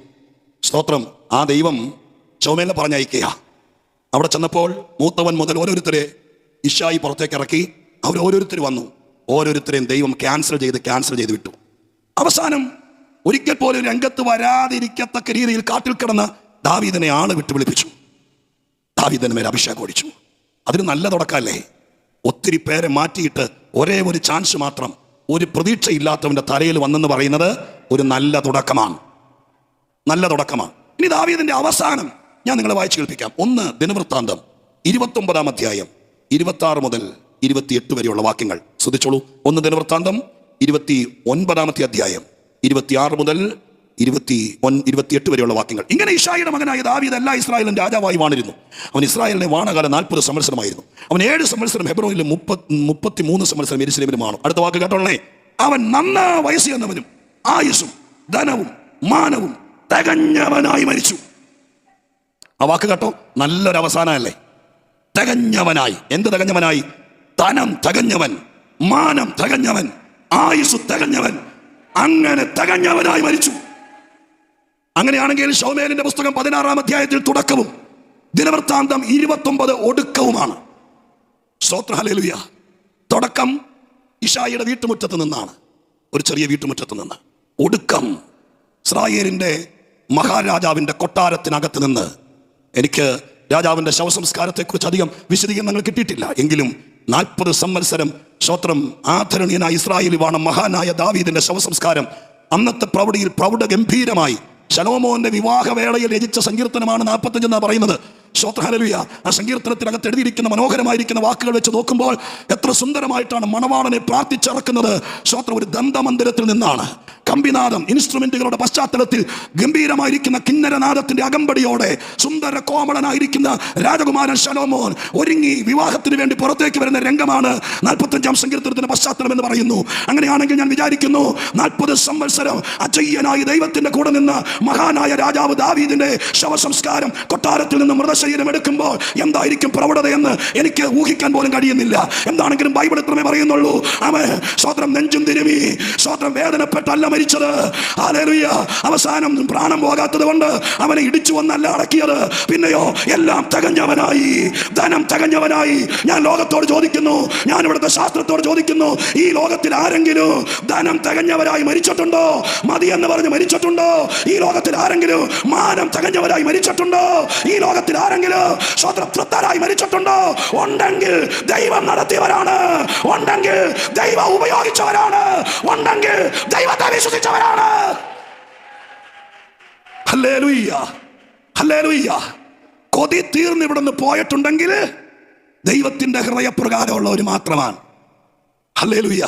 സ്തോത്രം. ആ ദൈവം ശമൂവേലിനെ പറഞ്ഞയക്കുക. അവിടെ ചെന്നപ്പോൾ മൂത്തവൻ മുതൽ ഓരോരുത്തരെ ഇശായി പുറത്തേക്ക് ഇറക്കി. അവർ ഓരോരുത്തർ വന്നു. ഓരോരുത്തരെയും ദൈവം ക്യാൻസൽ ചെയ്ത് വിട്ടു. അവസാനം ഒരിക്കൽ പോലും രംഗത്ത് വരാതിരിക്കത്തക്ക രീതിയിൽ കാട്ടിൽ കിടന്ന ദാവീദിനെ ആള് വിട്ട് വിളിപ്പിച്ചു. ദാവീദിന് മേൽ അഭിഷേകം ഒഴിച്ചു. അതൊരു നല്ല തുടക്കമല്ലേ? ഒത്തിരി പേരെ മാറ്റിയിട്ട് ഒരേ ഒരു ചാൻസ് മാത്രം ഒരു പ്രതീക്ഷയില്ലാത്തവന്റെ തലയിൽ വന്നെന്ന് പറയുന്നത് ഒരു നല്ല തുടക്കമാണ്. ഇനി ദാവീദിന്റെ അവസാനം ഞാൻ നിങ്ങളെ വായിച്ചു കേൾപ്പിക്കാം. 1 ദിനവൃത്താന്തം 29-ാം അധ്യായം 26 മുതൽ 28 വരെയുള്ള വാക്യങ്ങൾ ശ്രദ്ധിച്ചോളൂ. 1 ദിനവൃത്താന്തം 29-ാമത്തെ അധ്യായം 26 മുതൽ 28 വരെയുള്ള വാക്യങ്ങൾ. ഇങ്ങനെ ഇശായിയുടെ മകനായ ദാവീദ് എല്ലാ ഇസ്രായേലും രാജാവായി വാണിരുന്നു. അവൻ ഇസ്രായേലിനെ വാണകാലം 40 സംവത്സരമായിരുന്നു. അവൻ 7 സംവത്സരം ഹെബ്രോനിലും 33 സംവത്സരം യെരൂശലേമിലുമാണ്. അടുത്ത വാക്ക് കേട്ടോളേ. അവൻ നന്നാ വയസ്സ് എന്നവനും ആയുസ്സും ധനവും മാനവും തികഞ്ഞവനായി മരിച്ചു. ആ വാക്ക് കേട്ടോ, നല്ലൊരു അവസാനമല്ലേ? തികഞ്ഞവനായി. എന്ത് തികഞ്ഞവനായി? ധനം തികഞ്ഞവൻ, മാനം തികഞ്ഞവൻ, ആയുസ് തികഞ്ഞവൻ, അങ്ങനെ തികഞ്ഞവനായി മരിച്ചു. അങ്ങനെയാണെങ്കിൽ ശമൂവേലിന്റെ പുസ്തകം 16-ാം അധ്യായത്തിൽ തുടക്കവും ദിനവൃത്താന്തം 29 ഒടുക്കവുമാണ്. സ്തോത്രം, ഹല്ലേലൂയ. തുടക്കം ഇശായിയുടെ വീട്ടുമുറ്റത്ത് നിന്നാണ്, ഒരു ചെറിയ വീട്ടുമുറ്റത്ത് നിന്ന്. ഒടുക്കം ഇസ്രായേലിന്റെ മഹാരാജാവിന്റെ കൊട്ടാരത്തിനകത്ത് നിന്ന്. എനിക്ക് രാജാവിന്റെ ശവസംസ്കാരത്തെക്കുറിച്ച് അധികം വിശദീകരണങ്ങൾ കിട്ടിയിട്ടില്ല. എങ്കിലും 40 സംവത്സരം സ്തോത്രം ആദരണീയനായ ഇസ്രായേലി വാണം മഹാനായ ദാവീദിന്റെ ശവസംസ്കാരം അന്നത്തെ പ്രൗഢിയിൽ പ്രൗഢ ഗംഭീരമായി ശലോമോന്റെ വിവാഹവേളയിൽ രചിച്ച സങ്കീർത്തനമാണ് 45 എന്നാണ് പറയുന്നത്. സ്തോത്രം, ഹല്ലേലൂയ. ആ സങ്കീർത്തനത്തിനകത്ത് എഴുതിയിരിക്കുന്ന മനോഹരമായിരിക്കുന്ന വാക്കുകൾ വെച്ച് നോക്കുമ്പോൾ എത്ര സുന്ദരമായിട്ടാണ് മണവാളനെ പ്രാർത്ഥിച്ചിറക്കുന്നത്. സ്തോത്രം, ഒരു ദന്തമന്ദിരത്തിൽ നിന്നാണ്. കമ്പിനാദം, ഇൻസ്ട്രുമെന്റുകളുടെ പശ്ചാത്തലത്തിൽ ഗംഭീരമായിരിക്കുന്ന കിന്നരനാദത്തിന്റെ അകമ്പടിയോടെ സുന്ദര കോമളനായിരിക്കുന്ന രാജകുമാരൻ ശലോമോൻ ഒരുങ്ങി വിവാഹത്തിന് വേണ്ടി പുറത്തേക്ക് വരുന്ന രംഗമാണ് 45 സങ്കീർത്തനത്തിന്റെ പശ്ചാത്തലം എന്ന് പറയുന്നു. അങ്ങനെയാണെങ്കിൽ ഞാൻ വിചാരിക്കുന്നു 40 സംവത്സരം അജയ്യനായി ദൈവത്തിന്റെ കൂടെ നിന്ന് മഹാനായ രാജാവ് ദാവീദിന്റെ ശവസംസ്കാരം കൊട്ടാരത്തിൽ നിന്ന് മൃതശരീരം എടുക്കുമ്പോൾ എന്തായിരിക്കും പ്രൗഢതയെന്ന് എനിക്ക് ഊഹിക്കാൻ പോലും കഴിയുന്നില്ല. എന്താണെങ്കിലും ബൈബിൾ ഇത്രമേ പറയുന്നുള്ളൂ. അവൻ സ്തോത്രം നെഞ്ചും തിരുമി, സ്തോത്രം വേദനപ്പെട്ടല്ല മരിച്ചത്. ഹല്ലേലൂയ. അവസാനം പ്രാണം പോകാത്തത് കൊണ്ട് അവനെ ഇടിച്ചു വന്നല്ല അടക്കിയത്, പിന്നെയോ എല്ലാം തികഞ്ഞവനായി, ധനം തികഞ്ഞവനായി. ഞാൻ ലോകത്തോട് ചോദിക്കുന്നു, ഞാൻ ഇവിടുത്തെ ശാസ്ത്രത്തോട് ചോദിക്കുന്നു, ഈ ലോകത്തിൽ ആരെങ്കിലും ധനം തികഞ്ഞവരായി മരിച്ചിട്ടുണ്ടോ? മതി എന്ന് പറഞ്ഞ് മരിച്ചിട്ടുണ്ടോ? ഈ ലോകത്തിൽ ആരെങ്കിലും മാനം തികഞ്ഞവരായി മരിച്ചിട്ടുണ്ടോ? ഈ ലോകത്തിൽ ആരെങ്കിലും സ്വതന്ത്രരായി മരിച്ചിട്ടുണ്ടോ? ഉണ്ടെങ്കിൽ ദൈവം നടത്തിയവരാണ്, ഉണ്ടെങ്കിൽ ദൈവം ഉപയോഗിച്ചവരാണ്, ഉണ്ടെങ്കിൽ ദൈവത്തെ വിശ്വസിച്ചവരാണ്. Hallelujah, hallelujah. കൊതി തീർന്ന് ഇവിടുന്ന് പോയിട്ടുണ്ടെങ്കിൽ ദൈവത്തിന്റെ ഹൃദയപ്രകാരമുള്ളവർ മാത്രമാണ്. ഹല്ലേലൂയ.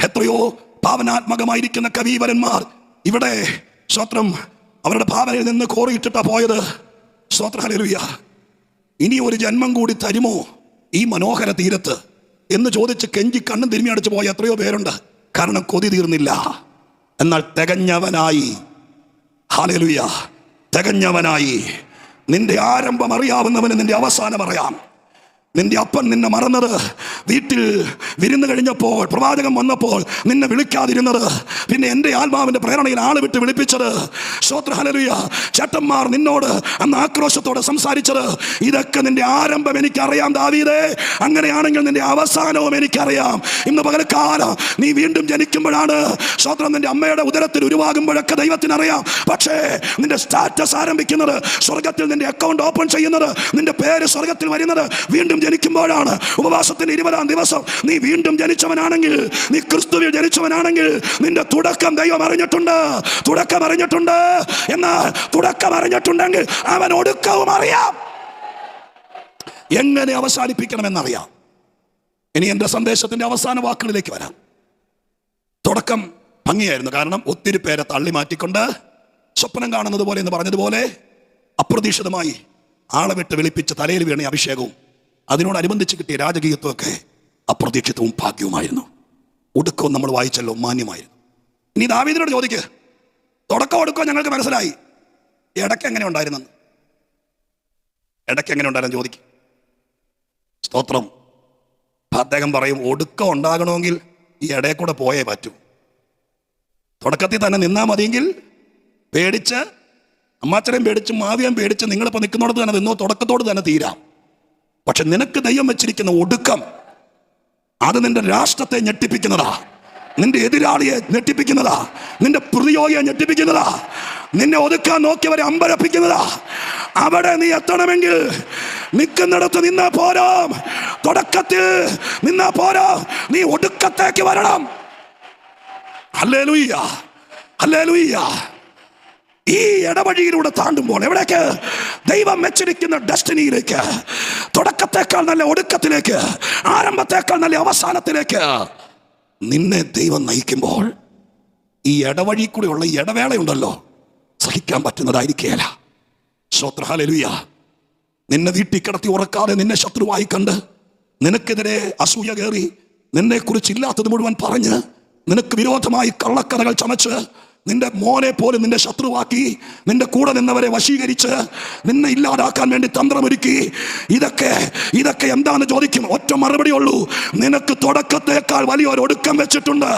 എത്രയോ ഭാവനാത്മകമായിരിക്കുന്ന കവീവരന്മാർ ഇവിടെ സ്തോത്രം അവരുടെ ഭാവനയിൽ നിന്ന് കോറിയിട്ടിട്ടാ പോയത്. സ്തോത്രം, ഹല്ലേലൂയ. ഇനി ഒരു ജന്മം കൂടി തരുമോ ഈ മനോഹര തീരത്ത് എന്ന് ചോദിച്ച് കെഞ്ചി കണ്ണും തിരുമ്മി അടിച്ചു പോയ എത്രയോ പേരുണ്ട്. കാരണം കൊതി തീർന്നില്ല. എന്നാൽ തികഞ്ഞവനായി, ഹല്ലേലൂയ, തികഞ്ഞവനായി. നിന്റെ ആരംഭം അറിയാവുന്നവന് നിന്റെ അവസാനം അറിയാം. നിന്റെ അപ്പൻ നിന്നെ മറന്നത്, വീട്ടിൽ വിരുന്ന് കഴിഞ്ഞപ്പോൾ പ്രവാചകൻ വന്നപ്പോൾ നിന്നെ വിളിക്കാതിരുന്നത്, പിന്നെ എൻ്റെ ആത്മാവിന്റെ പ്രേരണയിൽ ആള് വിട്ട് വിളിപ്പിച്ചത്, സ്തോത്രം, ഹല്ലേലൂയ, ചേട്ടന്മാർ നിന്നോട് അന്ന് ആക്രോശത്തോടെ സംസാരിച്ചത്, ഇതൊക്കെ നിന്റെ ആരംഭം എനിക്കറിയാം ദാവീദേ. അങ്ങനെയാണെങ്കിൽ നിന്റെ അവസാനവും എനിക്കറിയാം. ഇന്ന് പകൽക്കാലം നീ വീണ്ടും ജനിക്കുമ്പോഴാണ്, സ്തോത്രം, നിന്റെ അമ്മയുടെ ഉദരത്തിൽ ഉരുവാകുമ്പോഴൊക്കെ ദൈവത്തിനറിയാം. പക്ഷേ നിന്റെ സ്റ്റാറ്റസ് ആരംഭിക്കുന്നത്, സ്വർഗത്തിൽ നിന്റെ അക്കൗണ്ട് ഓപ്പൺ ചെയ്യുന്നത്, നിന്റെ പേര് സ്വർഗത്തിൽ വരുന്നത് വീണ്ടും ജനിക്കുമ്പോഴാണ്. ഉപവാസത്തിന്റെ 20-ാം ദിവസം നീ വീണ്ടും ജനിച്ചവനാണെങ്കിൽ, നീ ക്രിസ്തുവിൽ ജനിച്ചവനാണെങ്കിൽ നിന്റെ തുടക്കം ദൈവം അറിഞ്ഞിട്ടുണ്ട്. തുടക്കം അറിഞ്ഞിട്ടുണ്ട്. എന്നാൽ തുടക്കം അറിഞ്ഞിട്ടുണ്ടെങ്കിൽ അവൻ ഒടുക്കവും അറിയാം, എങ്ങനെ അവസാനിപ്പിക്കണമെന്നറിയാം. ഇനി എന്റെ സന്ദേശത്തിന്റെ അവസാന വാക്കുകളിലേക്ക് വരാം. തുടക്കം ഭംഗിയായിരുന്നു. കാരണം ഒത്തിരി പേരെ തള്ളി മാറ്റിക്കൊണ്ട് സ്വപ്നം കാണുന്നത് പോലെ എന്ന് പറഞ്ഞതുപോലെ അപ്രതീക്ഷിതമായി ആളെ വിട്ട് വിളിപ്പിച്ച് തലയിൽ വീണ അഭിഷേകവും അതിനോടനുബന്ധിച്ച് കിട്ടിയ രാജകീയത്വമൊക്കെ അപ്രതീക്ഷിതവും ഭാഗ്യവുമായിരുന്നു. ഒടുക്കവും നമ്മൾ വായിച്ചല്ലോ, മാന്യമായിരുന്നു. ഇനി ദാവീദിനോട് ചോദിക്ക്, തുടക്കം ഒടുക്കോ ഞങ്ങൾക്ക് മനസ്സിലായി, ഇടയ്ക്ക് എങ്ങനെ ഉണ്ടായിരുന്നു? ഇടയ്ക്ക് എങ്ങനെ ഉണ്ടായിരുന്നു ചോദിക്കും. സ്തോത്രം. അദ്ദേഹം പറയും, ഒടുക്കം ഉണ്ടാകണമെങ്കിൽ ഈ ഇടയിൽ കൂടെ പോയേ പറ്റൂ. തുടക്കത്തിൽ തന്നെ നിന്നാ മതിയെങ്കിൽ പേടിച്ച്, അമ്മാച്ചനെയും പേടിച്ച് മാവിയം പേടിച്ച് നിങ്ങളിപ്പോൾ നിൽക്കുന്നിടത്ത് തന്നെ നിന്നോ, തുടക്കത്തോട് തന്നെ തീരാം. പക്ഷെ നിനക്ക് ദൈവം വെച്ചിരിക്കുന്ന ഒടുക്കം, അത് നിന്റെ രാഷ്ട്രത്തെ ഞെട്ടിപ്പിക്കുന്നതാ, നിന്റെ എതിരാളിയെ ഞെട്ടിപ്പിക്കുന്നതാ, നിന്റെ പ്രതിയോഗിയെ ഞെട്ടിപ്പിക്കുന്നതാ, നിന്നെ ഒതുക്കാൻ നോക്കിയവരെ അമ്പരപ്പിക്കുന്നതാ. അവിടെ നീ എത്തണമെങ്കിൽ നിൽക്കുന്നിടത്ത് നിന്നാ പോരാ, തുടക്കത്തിൽ നിന്നാ പോരാ, നീ ഒടുക്കത്തേക്ക് വരണം. Hallelujah, hallelujah. ഈ ഇടവഴിയിലൂടെ താണ്ടുമ്പോൾ എവിടേക്ക്? ദൈവം വെച്ചിരിക്കുന്ന ഡെസ്റ്റിനിയിലേക്ക്, തുടക്കത്തേക്കാൾ നല്ല ഒടുക്കത്തിലേക്ക്, ആരംഭത്തേക്കാൾ നല്ല അവസാനത്തിലേക്ക് നിന്നെ ദൈവം നയിക്കുമ്പോൾ ഈ ഇടവഴി കൂടെയുള്ള ഈ ഇടവേളയുണ്ടല്ലോ, സഹിക്കാൻ പറ്റുന്നതായിരിക്കുകയില്ല. സ്തോത്രം, ഹല്ലേലൂയ. നിന്നെ വീട്ടിൽ കിടത്തി ഉറക്കാതെ നിന്നെ ശത്രുവായി കണ്ട് നിനക്കെതിരെ അസൂയ കയറി നിന്നെ കുറിച്ച് ഇല്ലാത്തത് മുഴുവൻ പറഞ്ഞ് നിനക്ക് വിരോധമായി കള്ളക്കഥകൾ ചമച്ച് നിന്റെ മോനെ പോലും നിന്റെ ശത്രുവാക്കി, നിന്റെ കൂടെ നിന്നവരെ വശീകരിച്ച് നിന്നെ ഇല്ലാതാക്കാൻ വേണ്ടി തന്ത്രമൊരുക്കി. ഇതൊക്കെ എന്താന്ന് ചോദിക്കും. ഒറ്റ മറുപടി ഉള്ളൂ, നിനക്ക് തുടക്കത്തേക്കാൾ വലിയൊരു ഒടുക്കം വെച്ചിട്ടുണ്ട്.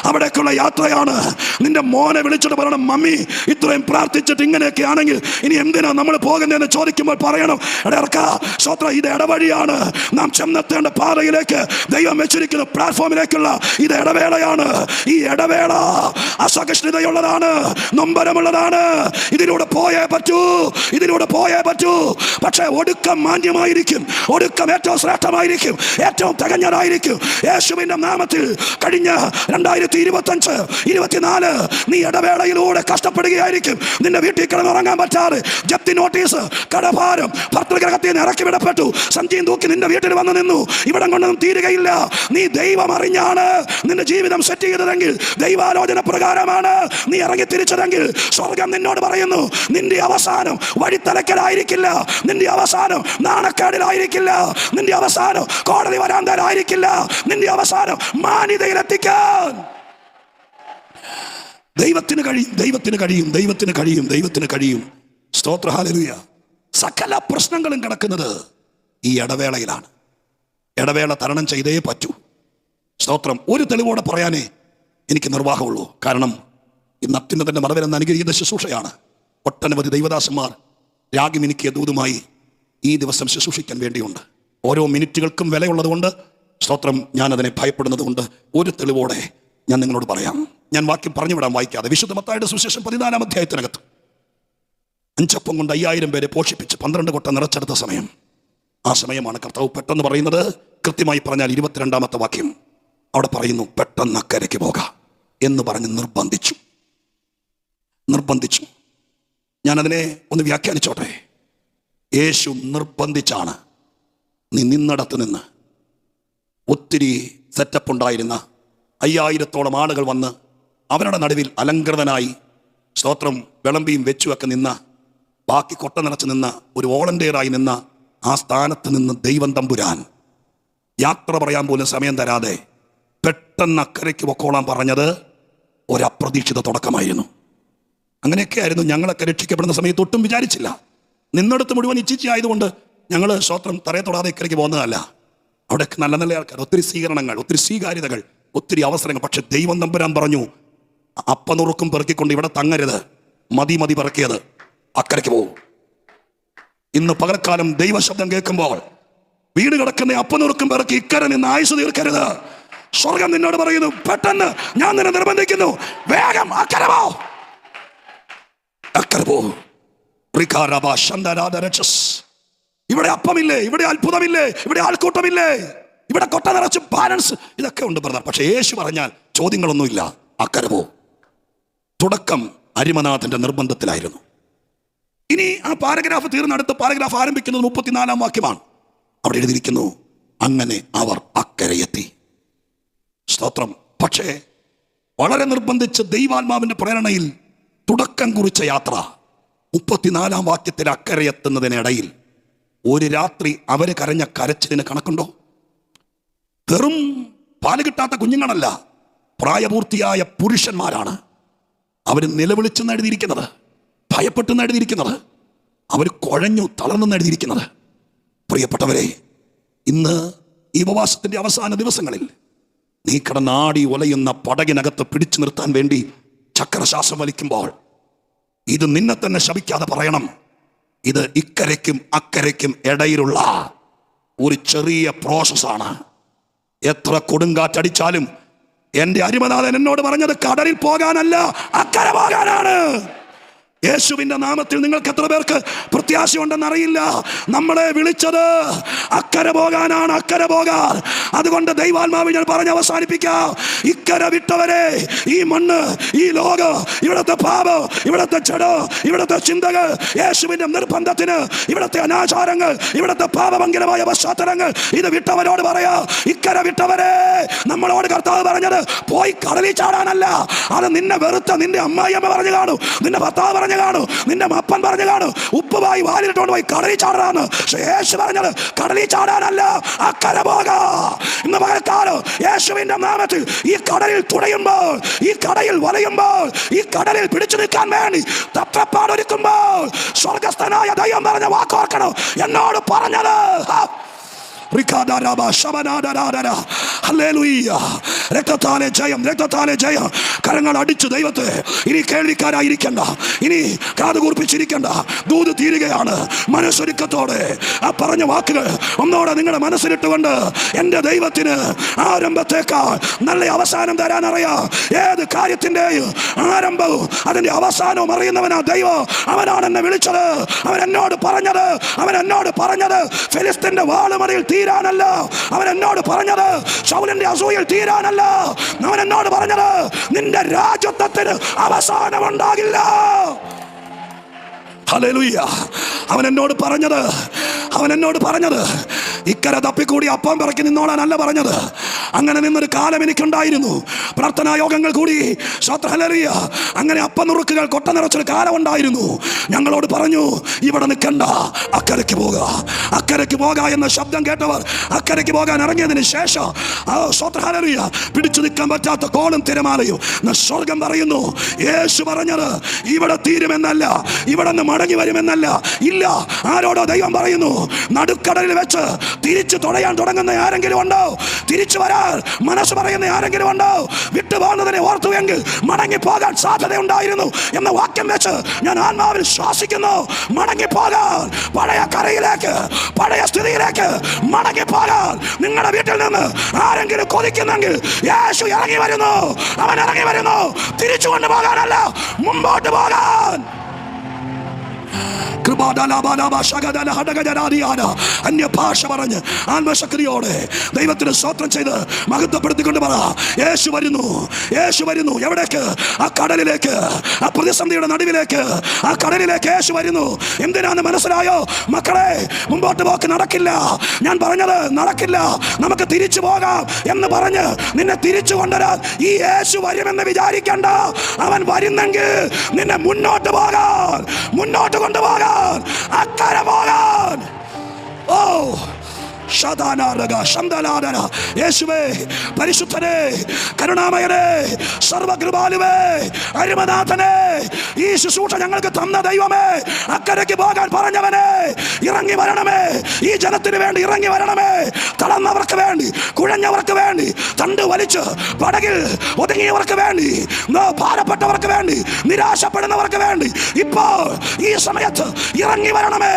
അവിടേക്കുള്ള യാത്രയാണ്. നിന്റെ മോനെ വിളിച്ചിട്ട് പറയണം, മമ്മി ഇത്രയും പ്രാർത്ഥിച്ചിട്ട് ഇങ്ങനെയൊക്കെ ആണെങ്കിൽ ഇനി എന്തിനാ നമ്മൾ പോകുന്നതെന്ന് ചോദിക്കുമ്പോൾ പറയണം, സ്വത്രം ഇത് ഇടവഴിയാണ്, നാം ചെന്നെത്തേണ്ട പാതയിലേക്ക് ദൈവം വെച്ചിരിക്കുന്ന പ്ലാറ്റ്ഫോമിലേക്കുള്ള ഇത് ഇടവേളയാണ്. ഈ ഇടവേള അസഹിഷ്ണുതയുള്ളതാണ്, നൊമ്പരമുള്ളതാണ്. ഇതിലൂടെ പോയേ പറ്റൂ. പക്ഷേ ഒടുക്കം മാന്യമായിരിക്കും, ഒടുക്കം ഏറ്റവും ശ്രേഷ്ഠമായിരിക്കും, ഏറ്റവും തികഞ്ഞതായിരിക്കും. യേശുവിന്റെ നാമത്തിൽ കഴിഞ്ഞ 2025, 2024 നീ ഇടവേളയിലൂടെ കഷ്ടപ്പെടുകയായിരിക്കും. നിന്റെ വീട്ടിൽ കിടന്നുറങ്ങാൻ പറ്റാതെ ജപ്തി നോട്ടീസ്, കടഭാരം, ഭർത്തൃഗ്രഹത്തിൽ നിന്ന് ഇറക്കി വിടപ്പെട്ടു, സഞ്ചിയും തൂക്കി നിന്റെ വീട്ടിൽ വന്നു നിന്നു. ഇവിടം കൊണ്ടൊന്നും തീരുകയില്ല. നീ ദൈവം അറിഞ്ഞാണ് നിന്റെ ജീവിതം സെറ്റ് ചെയ്തതെങ്കിൽ, ദൈവാലോചന പ്രകാരമാണ് നീ ഇറങ്ങി തിരിച്ചതെങ്കിൽ, സ്വർഗം നിന്നോട് പറയുന്നു, നിന്റെ അവസാനം വഴിത്തലക്കലായിരിക്കില്ല, നിന്റെ അവസാനം നാണക്കേടിലായിരിക്കില്ല, നിന്റെ അവസാനം കോടതി വരാന്തരായിരിക്കില്ല, നിന്റെ അവസാനം മാന്യതയിലെത്തിക്കാൻ ദൈവത്തിന് കഴിയും. സ്തോത്ര ഹല്ലേലൂയ. സകല പ്രശ്നങ്ങളും കിടക്കുന്നത് ഈ ഇടവേളയിലാണ്. ഇടവേള തരണം ചെയ്തേ പറ്റൂ. സ്തോത്രം. ഒരു തെളിവോടെ പറയാനേ എനിക്ക് നിർവാഹമുള്ളൂ. കാരണം ഇന്ന് അത്യുന്നതന്റെ മറവിലെന്ന അനുഗ്രഹീത ശുശ്രൂഷയാണ്. ഒട്ടനവധി ദൈവദാസന്മാർ രാഗിമിനിക്കിയ ദൂതുമായി ഈ ദിവസം ശുശ്രൂഷിക്കാൻ വേണ്ടിയുണ്ട്. ഓരോ മിനിറ്റുകൾക്കും വിലയുള്ളതുകൊണ്ട്, സ്തോത്രം, ഞാനതിനെ ഭയപ്പെടുന്നത് കൊണ്ട് ഒരു തെളിവോടെ ഞാൻ നിങ്ങളോട് പറയാം. ഞാൻ വാക്യം പറഞ്ഞു വിടാൻ വായിക്കാതെ. വിശുദ്ധ മത്തായിയുടെ സുവിശേഷം 14-ാം അധ്യായത്തിനകത്ത് 5 അപ്പം കൊണ്ട് 5000 പേരെ പോഷിപ്പിച്ച് 12 കൊട്ട നിറച്ചെടുത്ത സമയം. ആ സമയമാണ് കർത്താവ് പെട്ടെന്ന് പറയുന്നത്. കൃത്യമായി പറഞ്ഞാൽ 22-ാമത്തെ വാക്യം അവിടെ പറയുന്നു, പെട്ടെന്ന് അക്കരയ്ക്ക് പോകാം എന്ന് പറഞ്ഞ് നിർബന്ധിച്ചു. ഞാനതിനെ ഒന്ന് വ്യാഖ്യാനിച്ചോട്ടെ. യേശു നിർബന്ധിച്ചാണ്. നീ നിന്നിടത്ത് നിന്ന് ഒത്തിരി സെറ്റപ്പ് ഉണ്ടായിരുന്ന 5000-ഓളം ആളുകൾ വന്ന് അവരുടെ നടുവിൽ അലങ്കൃതനായി, സ്തോത്രം, വിളമ്പിയും വെച്ചുമൊക്കെ നിന്ന, ബാക്കി കൊട്ട നിറച്ച് നിന്ന ഒരു വോളണ്ടിയറായി നിന്ന ആ സ്ഥാനത്ത് നിന്ന് ദൈവം തമ്പുരാൻ യാത്ര പറയാൻ പോലും സമയം തരാതെ പെട്ടെന്ന് അക്കരയ്ക്ക് പൊക്കോളാൻ പറഞ്ഞത് ഒരപ്രതീക്ഷിത തുടക്കമായിരുന്നു. അങ്ങനെയൊക്കെയായിരുന്നു ഞങ്ങളൊക്കെ രക്ഷിക്കപ്പെടുന്ന സമയത്ത്. ഒട്ടും വിചാരിച്ചില്ല. നിന്നെടുത്ത് മുഴുവൻ ഇച്ചിച്ചി ആയതുകൊണ്ട് ഞങ്ങൾ സ്തോത്രം തറയെ തൊടാതെ ഇക്കരയ്ക്ക് പോകുന്നതല്ല. അവിടെ നല്ല നല്ല ആൾക്കാർ, ഒത്തിരി സ്വീകരണങ്ങൾ, ഒത്തിരി സ്വീകാര്യതകൾ, ഒത്തിരി അവസരങ്ങൾ. പക്ഷെ ദൈവം തമ്പുരാൻ പറഞ്ഞു, അപ്പനുറുക്കും പെറുക്കിക്കൊണ്ട് ഇവിടെ തങ്ങരുത്, മതി പെറുക്കിയത് അക്കരയ്ക്ക് പോകും. ഇന്ന് പകൽക്കാലം ദൈവശബ്ദം കേൾക്കുമ്പോൾ വീട് കിടക്കുന്ന അപ്പനുറുക്കും പെറുക്കി ഇക്കരെ നിന്ന് ആയുസ് തീർക്കരുത്. സ്വർഗം നിന്നോട് പറയുന്നു, പെട്ടെന്ന് ഞാൻ നിന്നെ നിർബന്ധിക്കുന്നു, വേഗം അക്കരെ പോ. ഇവിടെ അപ്പമില്ലേ, ഇവിടെ അത്ഭുതമില്ലേ, ഇവിടെ ആൾക്കൂട്ടമില്ലേ, ഇവിടെ കൊട്ട നിറച്ച് ബാലൻസ്, ഇതൊക്കെ ഉണ്ട് ബ്രദർ. പക്ഷെ യേശു പറഞ്ഞാൽ ചോദ്യങ്ങളൊന്നുമില്ല, അക്കരെ പോ. തുടക്കം അരിമനാഥന്റെ നിർബന്ധത്തിലായിരുന്നു. ഇനി ആ പാരഗ്രാഫ് തീർന്ന് അടുത്ത പാരഗ്രാഫ് ആരംഭിക്കുന്നത് 34-ാം വാക്യമാണ്. അവിടെ എഴുതിയിരിക്കുന്നു, അങ്ങനെ അവർ അക്കരയെത്തി. സ്തോത്രം. പക്ഷേ വളരെ നിർബന്ധിച്ച് ദൈവാത്മാവിന്റെ പ്രേരണയിൽ തുടക്കം കുറിച്ച യാത്ര 34-ാം വാക്യത്തിൽ അക്കരയെത്തുന്നതിനിടയിൽ ഒരു രാത്രി അവര് കരഞ്ഞ കരച്ചിലിന് കണക്കുണ്ടോ? വെറും പാല് കിട്ടാത്ത കുഞ്ഞുങ്ങളല്ല, പ്രായപൂർത്തിയായ പുരുഷന്മാരാണ്. അവർ നിലവിളിച്ചെന്ന് എഴുതിയിരിക്കുന്നത്, ഭയപ്പെട്ടെന്ന് എഴുതിയിരിക്കുന്നത്, അവർ കുഴഞ്ഞു തളർന്നെന്ന് എഴുതിയിരിക്കുന്നത്. പ്രിയപ്പെട്ടവരെ, ഇന്ന് ഈ ഉപവാസത്തിന്റെ അവസാന ദിവസങ്ങളിൽ നീ കിടന്നാടി ഒലയുന്ന പടകിനകത്ത് പിടിച്ചു നിർത്താൻ വേണ്ടി ചക്രശ്വാസം വലിക്കുമ്പോൾ ഇത് നിന്നെ തന്നെ ശപിക്കാതെ പറയണം, ഇത് ഇക്കരയ്ക്കും അക്കരയ്ക്കും ഇടയിലുള്ള ഒരു ചെറിയ പ്രോസസ്സാണ്. എത്ര കൊടുങ്കാറ്റടിച്ചാലും എൻ്റെ അരിമനാഥൻ എന്നോട് പറഞ്ഞത് കടലിൽ പോകാനല്ല, അക്കരെ പോകാനാണ്. യേശുവിന്റെ നാമത്തിൽ നിങ്ങൾക്ക് എത്ര പേർക്ക് പ്രത്യാശയുണ്ടെന്നറിയില്ല. നമ്മളെ വിളിച്ചത് അക്കരെ പോകാനാണ്, അക്കരെ പോകാൻ. അതുകൊണ്ട് ദൈവാത്മാവ് ഞാൻ പറഞ്ഞ് അവസാനിപ്പിക്കാം. ഇക്കരെ വിട്ടവരെ, ഈ മണ്ണ്, ഈ ലോകം, ഇവിടുത്തെ പാപം, ഇവിടുത്തെ ജഡം, ഇവിടുത്തെ ചിന്തകൾ, യേശുവിന്റെ നിർബന്ധത്തിന്, ഇവിടുത്തെ അനാചാരങ്ങൾ, ഇവിടുത്തെ പാപമംഗലമായ പശ്ചാത്തലങ്ങൾ, ഇത് വിട്ടവരോട് പറയാ, ഇക്കരെ വിട്ടവരെ, നമ്മളോട് കർത്താവ് പറഞ്ഞത് പോയി കടലിൽ ചാടാനല്ല. അത് നിന്നെ വെറുത്ത നിന്റെ അമ്മായിയമ്മ പറഞ്ഞു കാണും, നിന്റെ ഭർത്താവ് പറഞ്ഞു പറഞ്ഞു കാണും, നിന്റെ അപ്പൻ പറഞ്ഞു കാണും, ഉപ്പുമായി വാലിലിട്ടുകൊണ്ട് പോയി കടലിൽ ചാടാന്ന്. പക്ഷെ യേശു പറഞ്ഞത് കടലിൽ ചാടാനല്ല, അക്കരെ പോകാ. ഇന്ന് പകൽക്കാലം യേശുവിന്റെ നാമത്തിൽ ഈ കടലിൽ തുഴയുമ്പോൾ, ഈ കടലിൽ വലയുമ്പോൾ, ഈ കടലിൽ പിടിച്ചു നിൽക്കാൻ വേണ്ടി തത്രപ്പാടൊരുക്കുമ്പോൾ സ്വർഗസ്ഥനായ ദൈവം പറഞ്ഞ വാക്കോർക്കണം. എന്നോട് പറഞ്ഞത് രക്തത്താലെ ജയം, രക്തത്താലെ ജയം. കരങ്ങൾ അടിച്ചു ദൈവത്തെ. ഇനി കേൾവിക്കാരായിരിക്കണ്ട, ഇനി കാതുകൂർപ്പിച്ചിരിക്കണ്ട. ദൂത് തീരുകയാണ്. മനസ്സൊരുക്കത്തോടെ ആ പറഞ്ഞ വാക്കുകൾ ഒന്നോടെ നിങ്ങളുടെ മനസ്സിലിട്ടുകൊണ്ട് എൻ്റെ ദൈവത്തിന് ആരംഭത്തേക്കാൾ നല്ല അവസാനം തരാൻ അറിയാം. ഏത് കാര്യത്തിൻ്റെയും ആരംഭവും അതിൻ്റെ അവസാനവും അറിയുന്നവനാ ദൈവം. അവനാണ് എന്നെ വിളിച്ചത്. അവൻ എന്നോട് പറഞ്ഞത് ഫെലിസ്തീന്റെ വാളുമറിയിൽ തീരാനല്ല. അവൻ എന്നോട് പറഞ്ഞത് ശൗലിന്റെ അസൂയയിൽ തീരാനല്ല. അവൻ എന്നോട് പറഞ്ഞത് നിന്റെ രാജത്വത്തിന് അവസാനമുണ്ടാകില്ല. ഹല്ലേലൂയ. അവൻ എന്നോട് പറഞ്ഞത് ഇക്കരെ തപ്പിക്കൂടി അപ്പം പിറക്കി നിന്നോളാനല്ല പറഞ്ഞത്. അങ്ങനെ നിന്നൊരു കാലം എനിക്കുണ്ടായിരുന്നു. പ്രാർത്ഥനാ യോഗങ്ങൾ കൂടി, ഹല്ലേലൂയ, അങ്ങനെ അപ്പം നുറുക്കുകൾ കൊട്ട നിറച്ചൊരു കാലം ഉണ്ടായിരുന്നു. ഞങ്ങളോട് പറഞ്ഞു, ഇവിടെ നിൽക്കണ്ട, അക്കരയ്ക്ക് പോക എന്ന ശബ്ദം കേട്ടവർ അക്കരയ്ക്ക് പോകാൻ ഇറങ്ങിയതിന് ശേഷം ഹല്ലേലൂയ, പിടിച്ചു നിൽക്കാൻ പറ്റാത്ത കോളും തിരമാലയും സ്വർഗം പറയുന്നു. യേശു പറഞ്ഞത് ഇവിടെ തീരുമെന്നല്ല, ഇവിടെ നിന്ന് മടങ്ങി വരുമെന്നല്ല. ഇല്ല, ആരോടോ ദൈവം പറയുന്നു, നടുക്കടലിൽ വെച്ച് തിരിച്ചു തുഴയാൻ തുടങ്ങുന്ന ആരെങ്കിലും ഉണ്ടോ? തിരിച്ചു വരാൻ മനസ്സ് പറയുന്ന ആരെങ്കിലും ഉണ്ടോ? വിട്ടുപോകുന്നതിനെ ഓർത്തുവെങ്കിൽ മടങ്ങിപ്പോകാൻ സാധ്യതയുണ്ടായിരുന്നു എന്ന വാക്യം വെച്ച് ഞാൻ ആത്മാവിൽ ശ്വാസിക്കുന്നു. മടങ്ങിപ്പോകാൻ, പഴയ കരയിലേക്ക്, പഴയ സ്ഥിതിയിലേക്ക് മടങ്ങിപ്പോകാൻ നിങ്ങളുടെ വീട്ടിൽ നിന്ന് ആരെങ്കിലും കൊതിക്കുന്നെങ്കിൽ യേശു ഇറങ്ങി വരുന്നു. അവൻ ഇറങ്ങി വരുന്നു. തിരിച്ചു കൊണ്ടുപോകാനല്ല, മുമ്പോട്ട് പോകാൻ. അന്യഭാഷ പറഞ്ഞ് ആത്മശക്തിയോടെ ദൈവത്തിന് സ്തോത്രം ചെയ്ത് മഹത്വപ്പെടുത്തിക്കൊണ്ട് പറ, യേശു വരുന്നു. എവിടേക്ക്? ആ കടലിലേക്ക്, ആ പ്രതിസന്ധിയുടെ നടുവിലേക്ക്, ആ കടലിലേക്ക് യേശു വരുന്നു. എന്തിനാന്ന് മനസ്സിലായോ മക്കളെ? മുമ്പോട്ട് പോക്ക് നടക്കില്ല. ഞാൻ പറഞ്ഞത് നടക്കില്ല. നമുക്ക് തിരിച്ചു പോകാം എന്ന് പറഞ്ഞ് നിന്നെ തിരിച്ചു കൊണ്ടുവരാൻ ഈ യേശു വരുമെന്ന് വിചാരിക്കണ്ട. അവൻ വരുന്നെങ്കിൽ നിന്നെ മുന്നോട്ട് കൊണ്ടുപോകാൻ, അക്കരെ പോകാൻ. ഓ യേശുവേ, പരിശുദ്ധനെ, കരുണാമയനെ, സർവകൃപാലുവേ, അരുമനാഥനെ, ഈ ശുശ്രൂഷ ഞങ്ങൾക്ക് തന്ന ദൈവമേ, അക്കരയ്ക്ക് പോകാൻ പറഞ്ഞവനെ, ഇറങ്ങി വരണമേ. ഈ ജനത്തിന് വേണ്ടി ഇറങ്ങി വരണമേ. തളർന്നവർക്ക് വേണ്ടി, കുഴഞ്ഞവർക്ക് വേണ്ടി, തണ്ട് വലിച്ച് പടകിൽ ഒതുങ്ങിയവർക്ക് വേണ്ടി, ഭാരപ്പെട്ടവർക്ക് വേണ്ടി, നിരാശപ്പെടുന്നവർക്ക് വേണ്ടി ഇപ്പോൾ ഈ സമയത്ത് ഇറങ്ങി വരണമേ.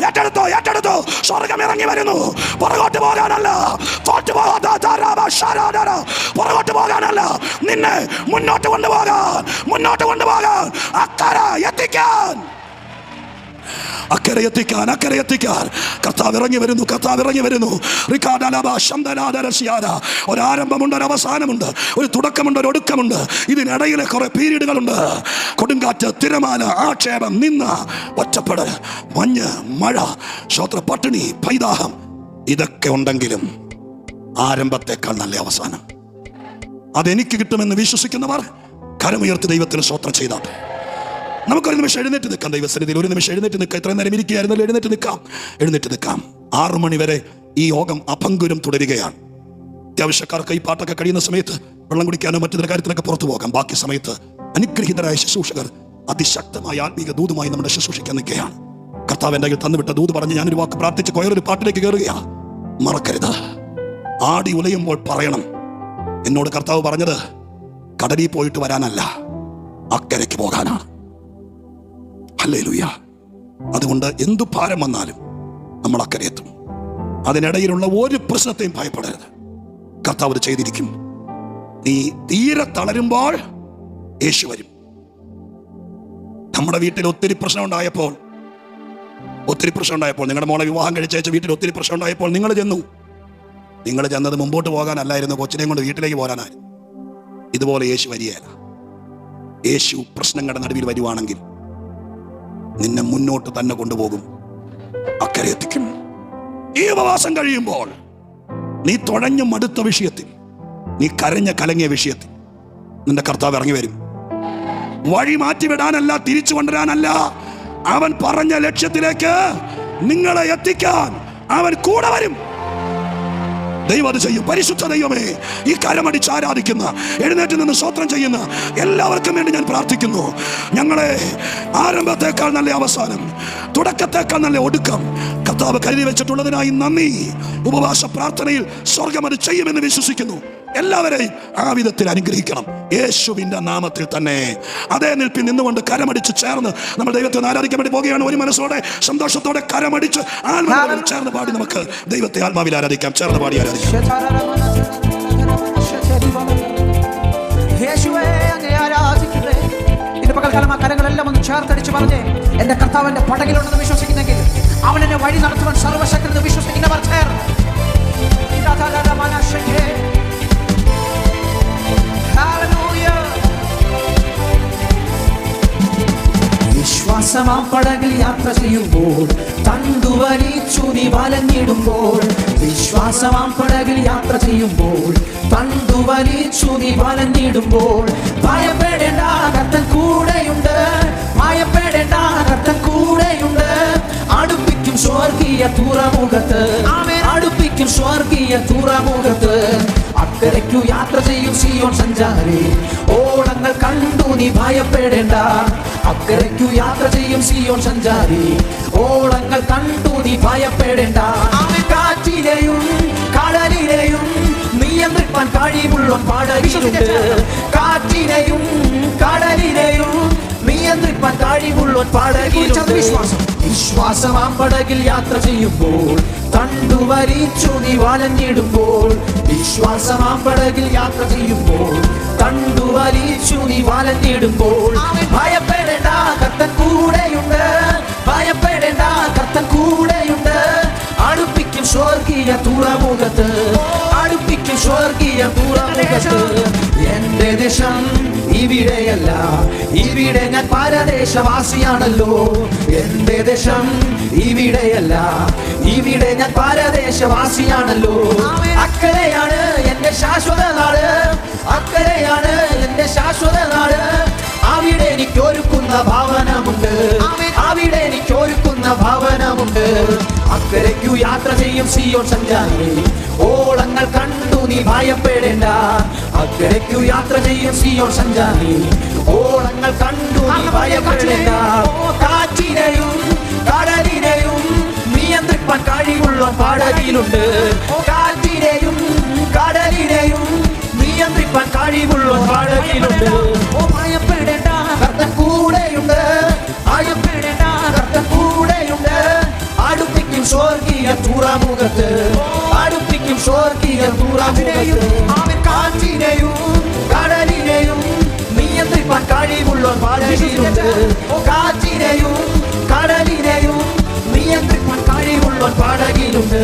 ഏറ്റെടുത്തോ. സ്വർഗം ഇറങ്ങി വരുന്നു. പുറകോട്ട് പോകാനല്ല, പുറകോട്ട് പോകാനല്ല, നിന്നെ മുന്നോട്ട് കൊണ്ടുപോകാൻ, അക്കരെ എത്തിക്കാൻ കർത്താവ് ഇറങ്ങി വരുന്നു. ഒരാരംഭമുണ്ട്, ഒരു അവസാനമുണ്ട്, ഒരു തുടക്കമുണ്ട്, ഒരു ഒടുക്കമുണ്ട്. ഇതിനിടയിലെ കുറെ പീരീഡുകളുണ്ട്. കൊടുങ്കാറ്റ്, തിരമാല, ആക്ഷേപം, നിന്ന, ഒറ്റപ്പെടൽ, മഞ്ഞ്, മഴ, ശ്രോത്ര, പട്ടിണി, പൈതാഹം, ഇതൊക്കെ ഉണ്ടെങ്കിലും ആരംഭത്തെക്കാൾ നല്ല അവസാനം അതെനിക്ക് കിട്ടുമെന്ന് വിശ്വസിക്കുന്നവർ കരമുയർത്തി ദൈവത്തിന് സ്തോത്രം ചെയ്താട്ടെ. നമുക്കൊരു നിമിഷം എഴുന്നേറ്റ് നിൽക്കാം. ദൈവസന്നിധിയിൽ ഒരു നിമിഷം എഴുന്നേറ്റ് നിൽക്കാം. ഇത്രയും നേരം ഇരിക്കുകയായിരുന്നല്ലോ, എഴുന്നേറ്റ് നിൽക്കാം. 6 മണി വരെ ഈ യോഗം അഭംഗുരം തുടരുകയാണ്. അത്യാവശ്യക്കാർക്ക് ഈ പാട്ടൊക്കെ കഴിയുന്ന സമയത്ത് വെള്ളം കുടിക്കാനോ മറ്റൊരു കാര്യത്തിനൊക്കെ പുറത്തു പോകാം. ബാക്കി സമയത്ത് അനുഗ്രഹീതരായ ശുശ്രൂഷകർ അതിശക്തമായ ആത്മീക ദൂതുമായി നമ്മുടെ ശുശ്രൂഷിക്കാൻ നിൽക്കുകയാണ്. കർത്താവിൻ്റെ കയ്യിൽ തന്നുവിട്ട ദൂത് പറഞ്ഞ് ഞാനൊരു വാക്ക് പ്രാർത്ഥിച്ച് കൊയറൊരു പാട്ടിലേക്ക് കയറുകയാ. മറക്കരുത്, ആടി ഉലയുമ്പോൾ പറയണം, എന്നോട് കർത്താവ് പറഞ്ഞത് കടലിൽ പോയിട്ട് വരാനല്ല, അക്കരയ്ക്ക് പോകാനാണ്. ഹല്ലേലൂയ. അതുകൊണ്ട് എന്തു ഭാരം വന്നാലും നമ്മൾ അക്കരെ എത്തും. അതിനിടയിലുള്ള ഒരു പ്രശ്നത്തെയും ഭയപ്പെടരുത്. കർത്താവ് ചെയ്തിരിക്കും. നീ തീരെ തളരുമ്പോൾ യേശു വരും. നമ്മുടെ വീട്ടിൽ ഒത്തിരി പ്രശ്നം ഉണ്ടായപ്പോൾ നിങ്ങളുടെ മോളെ വിവാഹം കഴിച്ചയച്ച വീട്ടിൽ ഒത്തിരി പ്രശ്നം ഉണ്ടായപ്പോൾ നിങ്ങൾ ചെന്നത് മുമ്പോട്ട് പോകാനല്ലായിരുന്നു, കൊച്ചിനെയും കൊണ്ട് വീട്ടിലേക്ക് പോരാനായിരുന്നു. ഇതുപോലെ യേശു വരികയില്ല. യേശു പ്രശ്നങ്ങളുടെ നടുവിൽ വരുവാണെങ്കിൽ നിന്നെ മുന്നോട്ട് തന്നെ കൊണ്ടുപോകും, അക്കരെ എത്തിക്കും. ഈ ഉപവാസം കഴിയുമ്പോൾ നീ തുഴഞ്ഞു മടുത്ത വിഷയത്തിൽ, നീ കരഞ്ഞ കലങ്ങിയ വിഷയത്തിൽ നിന്റെ കർത്താവ് ഇറങ്ങി വരും. വഴി മാറ്റിവിടാനല്ല, തിരിച്ചു കൊണ്ടുവരാനല്ല. അവൻ പറഞ്ഞ ലക്ഷ്യത്തിലേക്ക് നിങ്ങളെ എത്തിക്കാൻ അവൻ കൂടെ വരും. ദൈവം അത് ചെയ്യും. പരിശുദ്ധ ദൈവമേ, ഈ കരമടിച്ച് ആരാധിക്കുന്ന, എഴുന്നേറ്റ് നിന്ന് സ്തോത്രം ചെയ്യുന്ന എല്ലാവർക്കും വേണ്ടി ഞാൻ പ്രാർത്ഥിക്കുന്നു. ഞങ്ങളെ ആരംഭത്തേക്കാൾ നല്ല അവസാനം, തുടക്കത്തേക്കാൾ നല്ല ഒടുക്കം കർത്താവ് കരുതി വെച്ചിട്ടുള്ളതിനായി നന്ദി. ഉപവാസ പ്രാർത്ഥനയിൽ സ്വർഗം അത് ചെയ്യുമെന്ന് വിശ്വസിക്കുന്നു. എല്ലാവരെയും ആ വിധത്തിൽ അനുഗ്രഹിക്കണം യേശുവിന്റെ നാമത്തിൽ തന്നെ. അതേ നിൽപ്പിൽ നിന്നുകൊണ്ട് കരമടിച്ച് ചേർന്ന് നമ്മൾ ദൈവത്തെ ആരാധിക്കാൻ വേണ്ടി പോകുകയാണ്. ഒരു മനസ്സോടെ സന്തോഷത്തോടെ കരമടിച്ച് ആത്മാവിൽ ചേർന്ന് പാടി നമുക്ക് ദൈവത്തെ ആത്മാവിൽ ആരാധിക്കാം. ചേർന്ന് പാടി ആരാധിക്കാം. കരങ്ങളെല്ലാം ഒന്ന് ചേർത്തടിച്ച് പറഞ്ഞേ, എന്റെ കർത്താവിന്റെ പടകിലുണ്ടെന്ന് വിശ്വസിക്കുന്നെങ്കിൽ അവൻ എന്നെ വഴി നടത്തുവാൻ സർവശക്തനെന്ന് വിശ്വസിക്കുന്നവർ ചേർന്ന് വിശ്വാസമാ പടകിൽ യാത്ര ചെയ്യുമ്പോൾ തണ്ടുവലിച്ചു നീ വലഞ്ഞിടുമ്പോൾ, വിശ്വാസമാം പടകിൽ യാത്ര ചെയ്യുമ്പോൾ തണ്ടുവലിച്ചു നീ വലഞ്ഞിടുമ്പോൾ, ഭയപ്പെടേണ്ട കർത്തൻ കൂടെയുണ്ട്, ഭയപ്പെടേണ്ട കർത്തൻ കൂടെയുണ്ട്. അടുപ്പിക്കും സ്വർഗീയ തുറമുഖത്ത്, അടുപ്പിക്കും സ്വർഗീയ തുറമുഖത്ത്. അക്കരയ്ക്കു യാത്ര ചെയ്യും സിയോൻ സഞ്ചാരി, ഓളങ്ങൾ കണ്ടു നീ ഭയപ്പെടേണ്ട. അക്കരയ്ക്കു യാത്ര ചെയ്യും സിയോൻ സഞ്ചാരി, ഓളങ്ങൾ കണ്ടു നീ ഭയപ്പെടേണ്ട. കാറ്റിലെയും കടലിലെയും നിയന്ത്രിപ്പാൻ കഴിവുള്ള പടകിലുണ്ട്, കാറ്റിനെയും കടലിനെയും നിയന്ത്രിപ്പാൻ കഴിവുള്ള പടകിലുണ്ട്. വിശ്വാസമാം പടകിൽ യാത്ര ചെയ്യുമ്പോൾ തണ്ടുവലിച്ചു നീ വലഞ്ഞിടുമ്പോൾ, വിശ്വാസമാം പടകിൽ യാത്ര ചെയ്യുമ്പോൾ തണ്ടുവലിച്ചു നീ വലഞ്ഞിടുമ്പോൾ, ഭയപ്പെടേണ്ട കർത്തൻ കൂടെയുണ്ട്, ഭയപ്പെടേണ്ട കർത്തൻ കൂടെയുണ്ട്. അടുപ്പിക്കും സ്വർഗീയ തുറമുഖത്ത്, അടുപ്പിക്കും സ്വർഗീയ തുറമുഖത്ത്. എന്റെ ദേശം ഇവിടെയല്ല, ഇവിടെ ഞാൻ പരദേശവാസിയാണല്ലോ. എന്റെ ദേശം ഇവിടെയല്ല, ഇവിടെ ഞാൻ പരദേശവാസിയാണല്ലോ. അക്കരെയാണ് എന്റെ ശാശ്വത നാട്, അക്കരെയാണ് എന്റെ ശാശ്വത നാട്. അവിടെ എനിക്ക് ഒരുക്കുന്ന ഭവനമുണ്ട്, അവിടെ എനിക്ക് ഒരുക്കുന്ന ഭവനമുണ്ട്. അക്കരയ്ക്കു യാത്ര ചെയ്യും സിയോൻ സഞ്ചാരി, ഓളങ്ങൾ കണ്ടു നീ ഭയപ്പെടേണ്ട. അക്കരയ്ക്കു യാത്ര ചെയ്യും സിയോൻ സഞ്ചാരി, ഓളങ്ങൾ കണ്ടു നീ ഭയപ്പെടേണ്ട. കാറ്റിനെയും കടലിനെയും നിയന്ത്രിപ്പാൻ കഴിവുള്ള പടകിലുണ്ട്, കാറ്റിനെയും കടലിനെയും നിയന്ത്രിപ്പാൻ കഴിവുള്ള പടകിലുണ്ട്. ഭയപ്പെടേണ്ട കർത്തൻ കൂടെയുണ്ട്, ഭയപ്പെടേണ്ട കർത്തൻ കൂടെയുണ്ട്. അടുപ്പിക്കും സ്വർഗീയ തുറമുഖത്ത്, അടുപ്പിക്കും സ്വർഗീയ തുറമുഖത്ത്. അവൻ കാറ്റിനെയും കടലിനെയും നിയന്ത്രിപ്പാൻ കഴിവുള്ള പടകിലുണ്ട്, കാറ്റിനെയും കടലിനെയും നിയന്ത്രിപ്പാൻ കഴിവുള്ള പടകിലുണ്ട്.